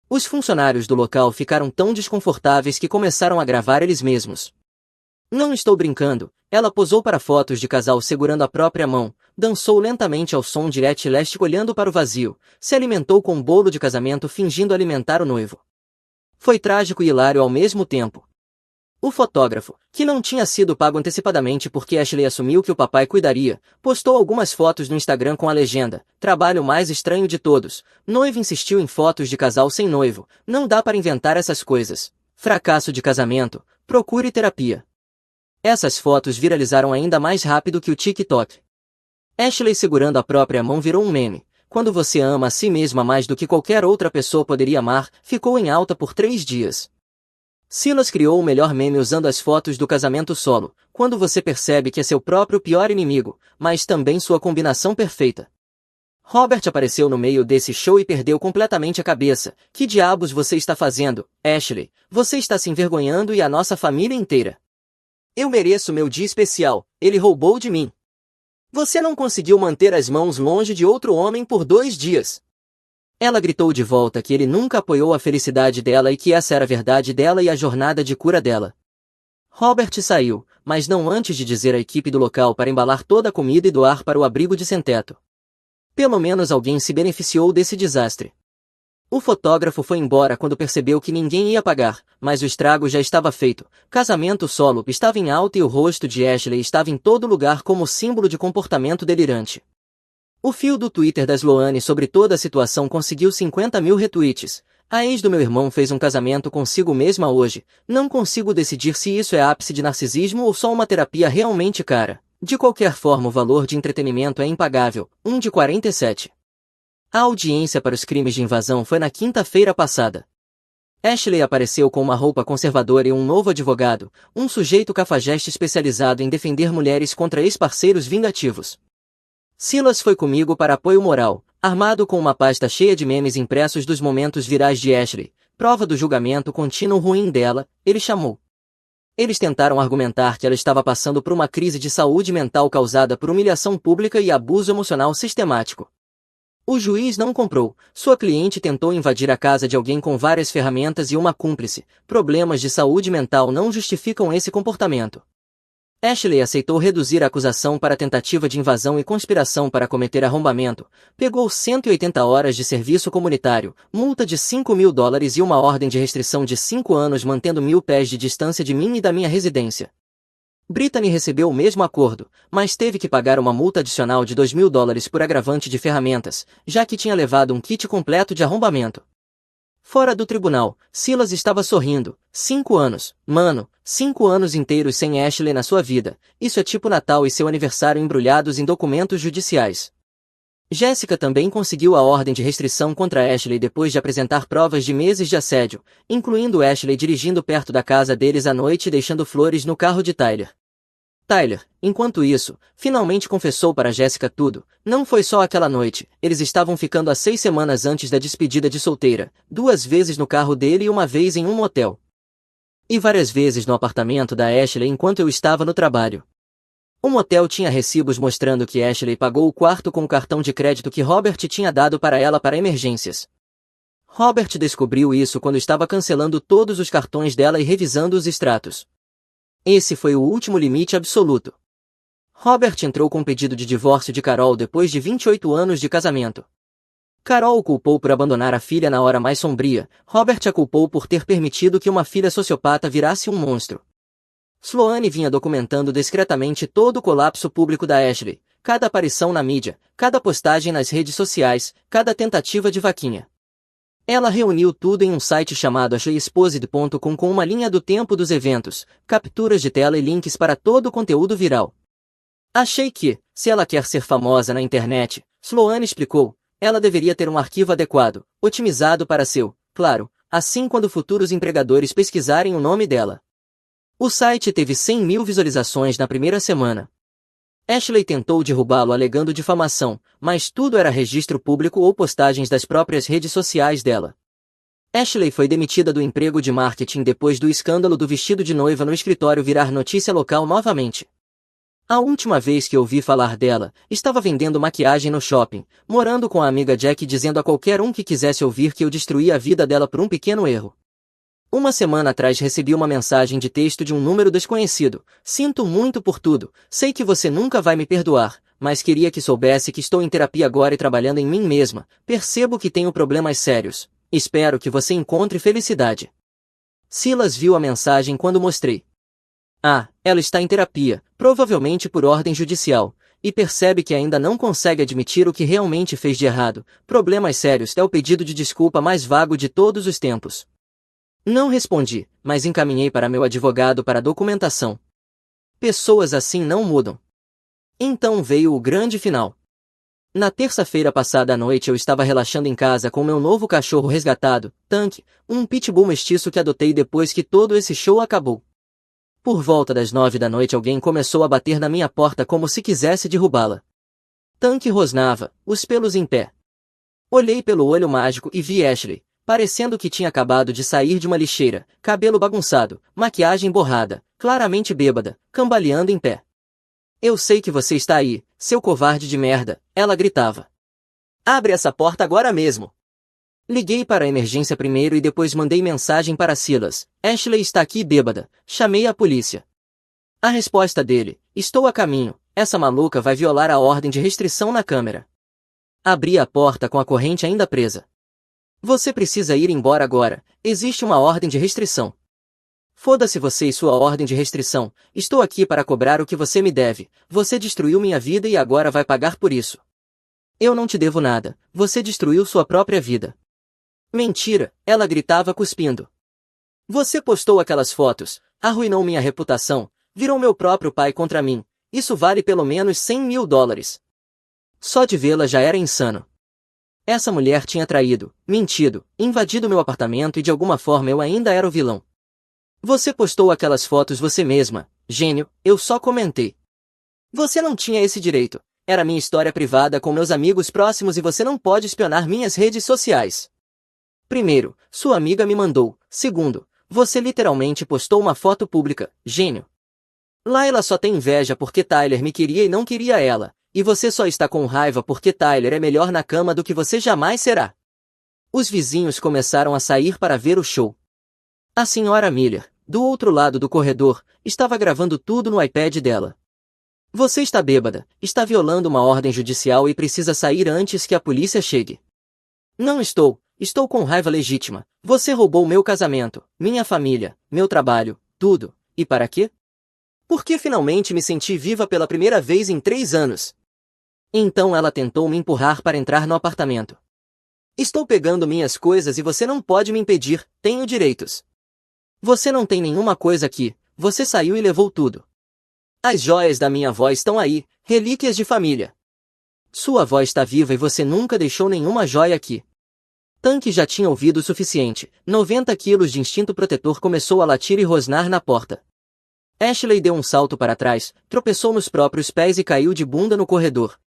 Os funcionários do local ficaram tão desconfortáveis que começaram a gravar eles mesmos. Não estou brincando, ela posou para fotos de casal segurando a própria mão, dançou lentamente ao som de Let Elastic olhando para o vazio, se alimentou com um bolo de casamento fingindo alimentar o noivo. Foi trágico e hilário ao mesmo tempo. O fotógrafo, que não tinha sido pago antecipadamente porque Ashley assumiu que o papai cuidaria, postou algumas fotos no Instagram com a legenda, trabalho mais estranho de todos, noivo insistiu em fotos de casal sem noivo, não dá para inventar essas coisas, fracasso de casamento, procure terapia. Essas fotos viralizaram ainda mais rápido que o TikTok. Ashley segurando a própria mão virou um meme. Quando você ama a si mesma mais do que qualquer outra pessoa poderia amar, ficou em alta por 3 dias. Silas criou o melhor meme usando as fotos do casamento solo, quando você percebe que é seu próprio pior inimigo, mas também sua combinação perfeita. Robert apareceu no meio desse show e perdeu completamente a cabeça. Que diabos você está fazendo, Ashley? Você está se envergonhando e a nossa família inteira. Eu mereço meu dia especial, ele roubou de mim. Você não conseguiu manter as mãos longe de outro homem por 2 dias. Ela gritou de volta que ele nunca apoiou a felicidade dela e que essa era a verdade dela e a jornada de cura dela. Robert saiu, mas não antes de dizer à equipe do local para embalar toda a comida e doar para o abrigo de sem-teto. Pelo menos alguém se beneficiou desse desastre. O fotógrafo foi embora quando percebeu que ninguém ia pagar, mas o estrago já estava feito. Casamento solo estava em alta e o rosto de Ashley estava em todo lugar como símbolo de comportamento delirante. O fio do Twitter da Sloane sobre toda a situação conseguiu 50 mil retweets. A ex do meu irmão fez um casamento consigo mesma hoje. Não consigo decidir se isso é ápice de narcisismo ou só uma terapia realmente cara. De qualquer forma, o valor de entretenimento é impagável. 1 de 47. A audiência para os crimes de invasão foi na quinta-feira passada. Ashley apareceu com uma roupa conservadora e um novo advogado, um sujeito cafajeste especializado em defender mulheres contra ex-parceiros vingativos. Silas foi comigo para apoio moral, armado com uma pasta cheia de memes impressos dos momentos virais de Ashley, prova do julgamento contínuo ruim dela, ele chamou. Eles tentaram argumentar que ela estava passando por uma crise de saúde mental causada por humilhação pública e abuso emocional sistemático. O juiz não comprou, sua cliente tentou invadir a casa de alguém com várias ferramentas e uma cúmplice, problemas de saúde mental não justificam esse comportamento. Ashley aceitou reduzir a acusação para tentativa de invasão e conspiração para cometer arrombamento, pegou 180 horas de serviço comunitário, multa de $5.000 e uma ordem de restrição de 5 anos mantendo 1.000 pés de distância de mim e da minha residência. Brittany recebeu o mesmo acordo, mas teve que pagar uma multa adicional de $2.000 por agravante de ferramentas, já que tinha levado um kit completo de arrombamento. Fora do tribunal, Silas estava sorrindo. 5 anos, mano, 5 anos inteiros sem Ashley na sua vida. Isso é tipo Natal e seu aniversário embrulhados em documentos judiciais. Jessica também conseguiu a ordem de restrição contra Ashley depois de apresentar provas de meses de assédio, incluindo Ashley dirigindo perto da casa deles à noite e deixando flores no carro de Tyler. Tyler, enquanto isso, finalmente confessou para Jessica tudo. Não foi só aquela noite, eles estavam ficando há 6 semanas antes da despedida de solteira, 2 vezes no carro dele e uma vez em um motel. E várias vezes no apartamento da Ashley enquanto eu estava no trabalho. O motel tinha recibos mostrando que Ashley pagou o quarto com o cartão de crédito que Robert tinha dado para ela para emergências. Robert descobriu isso quando estava cancelando todos os cartões dela e revisando os extratos. Esse foi o último limite absoluto. Robert entrou com pedido de divórcio de Carol depois de 28 anos de casamento. Carol o culpou por abandonar a filha na hora mais sombria, Robert a culpou por ter permitido que uma filha sociopata virasse um monstro. Sloane vinha documentando discretamente todo o colapso público da Ashley, cada aparição na mídia, cada postagem nas redes sociais, cada tentativa de vaquinha. Ela reuniu tudo em um site chamado ashleyexposed.com com uma linha do tempo dos eventos, capturas de tela e links para todo o conteúdo viral. Achei que, se ela quer ser famosa na internet, Sloane explicou, ela deveria ter um arquivo adequado, otimizado para seu, claro, assim quando futuros empregadores pesquisarem o nome dela. O site teve 100 mil visualizações na primeira semana. Ashley tentou derrubá-lo alegando difamação, mas tudo era registro público ou postagens das próprias redes sociais dela. Ashley foi demitida do emprego de marketing depois do escândalo do vestido de noiva no escritório virar notícia local novamente. A última vez que ouvi falar dela, estava vendendo maquiagem no shopping, morando com a amiga Jack dizendo a qualquer um que quisesse ouvir que eu destruía a vida dela por um pequeno erro. Uma semana atrás recebi uma mensagem de texto de um número desconhecido. Sinto muito por tudo, sei que você nunca vai me perdoar, mas queria que soubesse que estou em terapia agora e trabalhando em mim mesma, percebo que tenho problemas sérios. Espero que você encontre felicidade. Silas viu a mensagem quando mostrei. Ah, ela está em terapia, provavelmente por ordem judicial, e percebe que ainda não consegue admitir o que realmente fez de errado. Problemas sérios é o pedido de desculpa mais vago de todos os tempos. Não respondi, mas encaminhei para meu advogado para a documentação. Pessoas assim não mudam. Então veio o grande final. Na terça-feira passada à noite eu estava relaxando em casa com meu novo cachorro resgatado, Tank, um pitbull mestiço que adotei depois que todo esse show acabou. Por volta das 9 da noite alguém começou a bater na minha porta como se quisesse derrubá-la. Tank rosnava, os pelos em pé. Olhei pelo olho mágico e vi Ashley, parecendo que tinha acabado de sair de uma lixeira, cabelo bagunçado, maquiagem borrada, claramente bêbada, cambaleando em pé. Eu sei que você está aí, seu covarde de merda, ela gritava. Abre essa porta agora mesmo. Liguei para a emergência primeiro e depois mandei mensagem para Silas. Ashley está aqui bêbada, chamei a polícia. A resposta dele, estou a caminho, essa maluca vai violar a ordem de restrição na câmera. Abri a porta com a corrente ainda presa. Você precisa ir embora agora, existe uma ordem de restrição. Foda-se você e sua ordem de restrição, estou aqui para cobrar o que você me deve, você destruiu minha vida e agora vai pagar por isso. Eu não te devo nada, você destruiu sua própria vida. Mentira, ela gritava cuspindo. Você postou aquelas fotos, arruinou minha reputação, virou meu próprio pai contra mim, isso vale pelo menos $100.000. Só de vê-la já era insano. Essa mulher tinha traído, mentido, invadido meu apartamento e de alguma forma eu ainda era o vilão. Você postou aquelas fotos você mesma, gênio, eu só comentei. Você não tinha esse direito, era minha história privada com meus amigos próximos e você não pode espionar minhas redes sociais. Primeiro, sua amiga me mandou. Segundo, você literalmente postou uma foto pública, gênio. Layla só tem inveja porque Tyler me queria e não queria ela, e você só está com raiva porque Tyler é melhor na cama do que você jamais será. Os vizinhos começaram a sair para ver o show. A senhora Miller, do outro lado do corredor, estava gravando tudo no iPad dela. Você está bêbada, está violando uma ordem judicial e precisa sair antes que a polícia chegue. Não estou. Estou com raiva legítima. Você roubou meu casamento, minha família, meu trabalho, tudo. E para quê? Porque finalmente me senti viva pela primeira vez em 3 anos. Então ela tentou me empurrar para entrar no apartamento. Estou pegando minhas coisas e você não pode me impedir, tenho direitos. Você não tem nenhuma coisa aqui, você saiu e levou tudo. As joias da minha avó estão aí, relíquias de família. Sua avó está viva e você nunca deixou nenhuma joia aqui. Tank já tinha ouvido o suficiente, 90 quilos de instinto protetor começou a latir e rosnar na porta. Ashley deu um salto para trás, tropeçou nos próprios pés e caiu de bunda no corredor.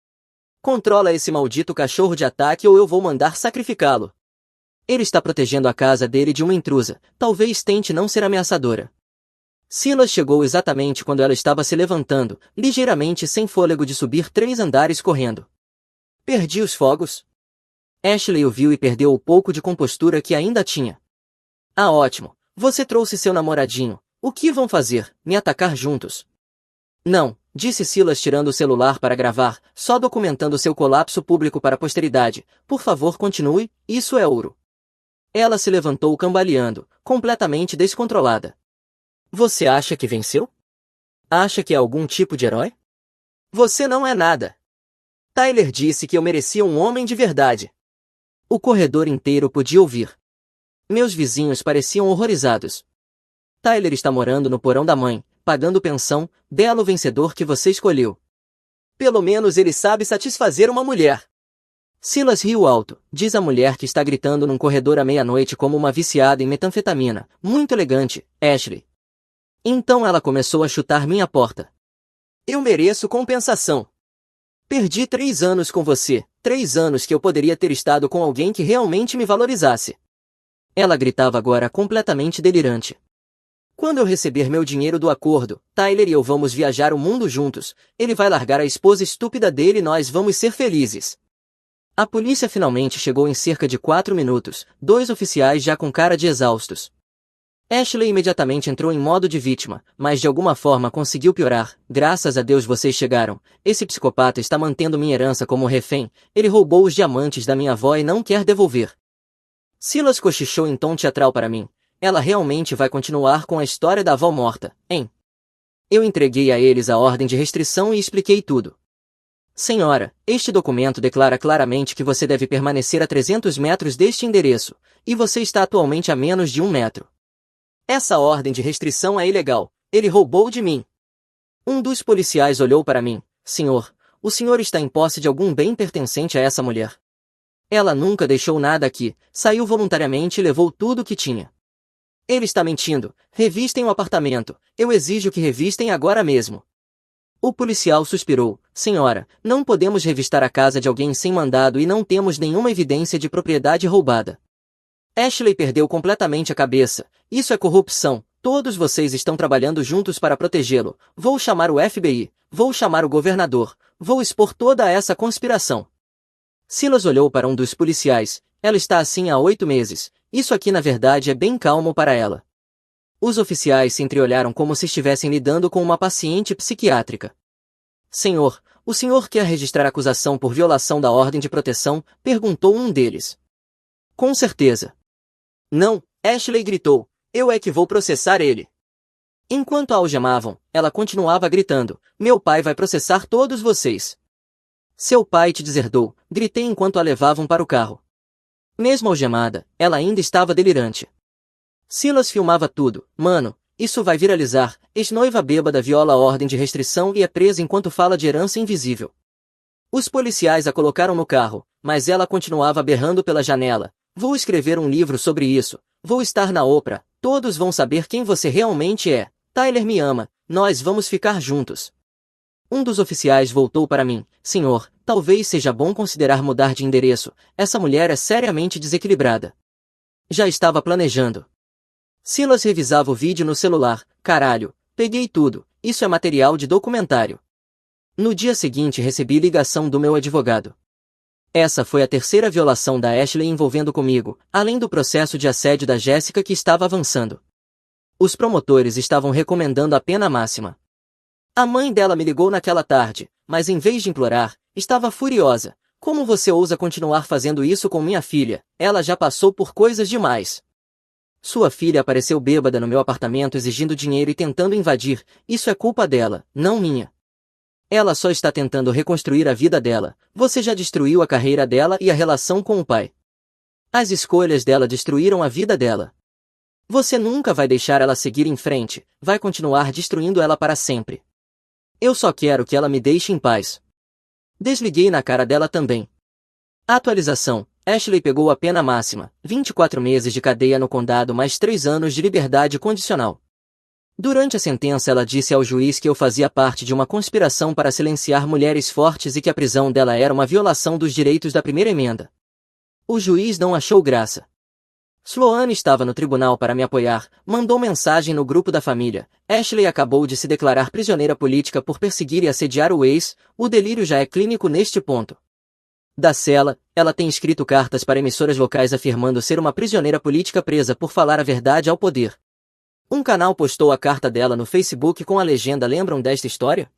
Controla esse maldito cachorro de ataque ou eu vou mandar sacrificá-lo. Ele está protegendo a casa dele de uma intrusa, talvez tente não ser ameaçadora. Silas chegou exatamente quando ela estava se levantando, ligeiramente sem fôlego de subir 3 andares correndo. Perdi os fogos? Ashley o viu e perdeu o pouco de compostura que ainda tinha. Ah, ótimo. Você trouxe seu namoradinho. O que vão fazer? Me atacar juntos? Não, disse Silas tirando o celular para gravar, só documentando seu colapso público para a posteridade. Por favor, continue, isso é ouro. Ela se levantou cambaleando, completamente descontrolada. Você acha que venceu? Acha que é algum tipo de herói? Você não é nada. Tyler disse que eu merecia um homem de verdade. O corredor inteiro podia ouvir. Meus vizinhos pareciam horrorizados. Tyler está morando no porão da mãe, pagando pensão, belo vencedor que você escolheu. Pelo menos ele sabe satisfazer uma mulher. Silas riu alto, diz a mulher que está gritando num corredor à meia-noite como uma viciada em metanfetamina. Muito elegante, Ashley. Então ela começou a chutar minha porta. Eu mereço compensação. Perdi 3 anos com você, 3 anos que eu poderia ter estado com alguém que realmente me valorizasse. Ela gritava agora completamente delirante. Quando eu receber meu dinheiro do acordo, Tyler e eu vamos viajar o mundo juntos, ele vai largar a esposa estúpida dele e nós vamos ser felizes. A polícia finalmente chegou em cerca de 4 minutos, 2 oficiais já com cara de exaustos. Ashley imediatamente entrou em modo de vítima, mas de alguma forma conseguiu piorar. Graças a Deus vocês chegaram. Esse psicopata está mantendo minha herança como refém. Ele roubou os diamantes da minha avó e não quer devolver. Silas cochichou em tom teatral para mim. Ela realmente vai continuar com a história da avó morta, hein? Eu entreguei a eles a ordem de restrição e expliquei tudo. Senhora, este documento declara claramente que você deve permanecer a 300 metros deste endereço, e você está atualmente a menos de 1 metro. Essa ordem de restrição é ilegal. Ele roubou de mim. Um dos policiais olhou para mim. Senhor, o senhor está em posse de algum bem pertencente a essa mulher. Ela nunca deixou nada aqui, saiu voluntariamente e levou tudo o que tinha. Ele está mentindo. Revistem o apartamento. Eu exijo que revistem agora mesmo. O policial suspirou. Senhora, não podemos revistar a casa de alguém sem mandado e não temos nenhuma evidência de propriedade roubada. Ashley perdeu completamente a cabeça. Isso é corrupção. Todos vocês estão trabalhando juntos para protegê-lo. Vou chamar o FBI. Vou chamar o governador. Vou expor toda essa conspiração. Silas olhou para um dos policiais. Ela está assim há 8 meses. Isso aqui na verdade é bem calmo para ela. Os oficiais se entreolharam como se estivessem lidando com uma paciente psiquiátrica. Senhor, o senhor quer registrar acusação por violação da ordem de proteção? Perguntou um deles. Com certeza. Não, Ashley gritou. Eu é que vou processar ele. Enquanto a algemavam, ela continuava gritando. Meu pai vai processar todos vocês. Seu pai te deserdou, gritei enquanto a levavam para o carro. Mesmo algemada, ela ainda estava delirante. Silas filmava tudo. Mano, isso vai viralizar. Ex-noiva bêbada viola a ordem de restrição e é presa enquanto fala de herança invisível. Os policiais a colocaram no carro, mas ela continuava berrando pela janela. Vou escrever um livro sobre isso. Vou estar na Oprah. Todos vão saber quem você realmente é. Tyler me ama. Nós vamos ficar juntos. Um dos oficiais voltou para mim. Senhor, talvez seja bom considerar mudar de endereço. Essa mulher é seriamente desequilibrada. Já estava planejando. Silas revisava o vídeo no celular. Caralho, peguei tudo. Isso é material de documentário. No dia seguinte recebi ligação do meu advogado. Essa foi a 3ª violação da Ashley envolvendo comigo, além do processo de assédio da Jessica que estava avançando. Os promotores estavam recomendando a pena máxima. A mãe dela me ligou naquela tarde, mas em vez de implorar, estava furiosa. Como você ousa continuar fazendo isso com minha filha? Ela já passou por coisas demais. Sua filha apareceu bêbada no meu apartamento exigindo dinheiro e tentando invadir. Isso é culpa dela, não minha. Ela só está tentando reconstruir a vida dela. Você já destruiu a carreira dela e a relação com o pai. As escolhas dela destruíram a vida dela. Você nunca vai deixar ela seguir em frente, vai continuar destruindo ela para sempre. Eu só quero que ela me deixe em paz. Desliguei na cara dela também. Atualização. Ashley pegou a pena máxima, 24 meses de cadeia no condado mais 3 anos de liberdade condicional. Durante a sentença ela disse ao juiz que eu fazia parte de uma conspiração para silenciar mulheres fortes e que a prisão dela era uma violação dos direitos da primeira emenda. O juiz não achou graça. Sloane estava no tribunal para me apoiar, mandou mensagem no grupo da família. Ashley acabou de se declarar prisioneira política por perseguir e assediar o ex, o delírio já é clínico neste ponto. Da cela, ela tem escrito cartas para emissoras locais afirmando ser uma prisioneira política presa por falar a verdade ao poder. Um canal postou a carta dela no Facebook com a legenda "Lembram desta história?".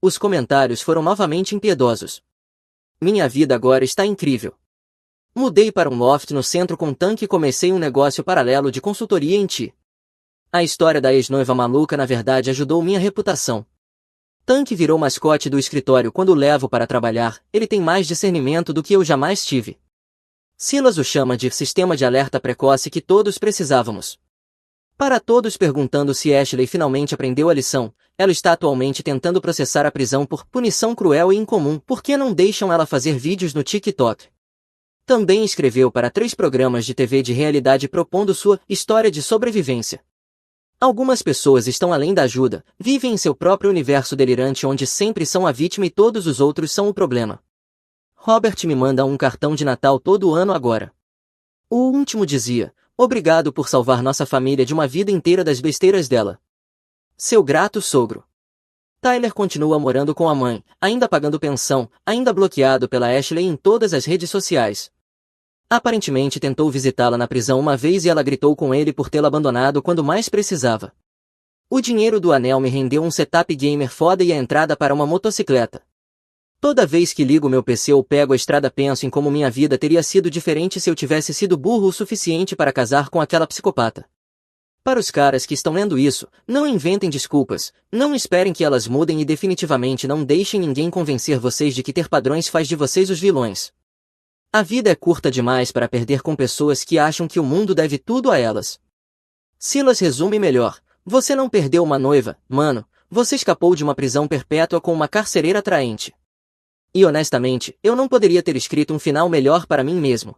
Os comentários foram novamente impiedosos. Minha vida agora está incrível. Mudei para um loft no centro com tanque e comecei um negócio paralelo de consultoria em Ti. A história da ex-noiva maluca na verdade ajudou minha reputação. Tanque virou mascote do escritório quando o levo para trabalhar, ele tem mais discernimento do que eu jamais tive. Silas o chama de sistema de alerta precoce que todos precisávamos. Para todos perguntando se Ashley finalmente aprendeu a lição, ela está atualmente tentando processar a prisão por punição cruel e incomum porque não deixam ela fazer vídeos no TikTok. Também escreveu para 3 programas de TV de realidade propondo sua história de sobrevivência. Algumas pessoas estão além da ajuda, vivem em seu próprio universo delirante onde sempre são a vítima e todos os outros são o problema. Robert me manda um cartão de Natal todo ano agora. O último dizia: "Obrigado por salvar nossa família de uma vida inteira das besteiras dela. Seu grato sogro." Tyler continua morando com a mãe, ainda pagando pensão, ainda bloqueado pela Ashley em todas as redes sociais. Aparentemente tentou visitá-la na prisão uma vez e ela gritou com ele por tê-la abandonado quando mais precisava. O dinheiro do anel me rendeu um setup gamer foda e a entrada para uma motocicleta. Toda vez que ligo meu PC ou pego a estrada penso em como minha vida teria sido diferente se eu tivesse sido burro o suficiente para casar com aquela psicopata. Para os caras que estão lendo isso, não inventem desculpas, não esperem que elas mudem e definitivamente não deixem ninguém convencer vocês de que ter padrões faz de vocês os vilões. A vida é curta demais para perder com pessoas que acham que o mundo deve tudo a elas. Silas resume melhor: você não perdeu uma noiva, mano, você escapou de uma prisão perpétua com uma carcereira atraente. E honestamente, eu não poderia ter escrito um final melhor para mim mesmo.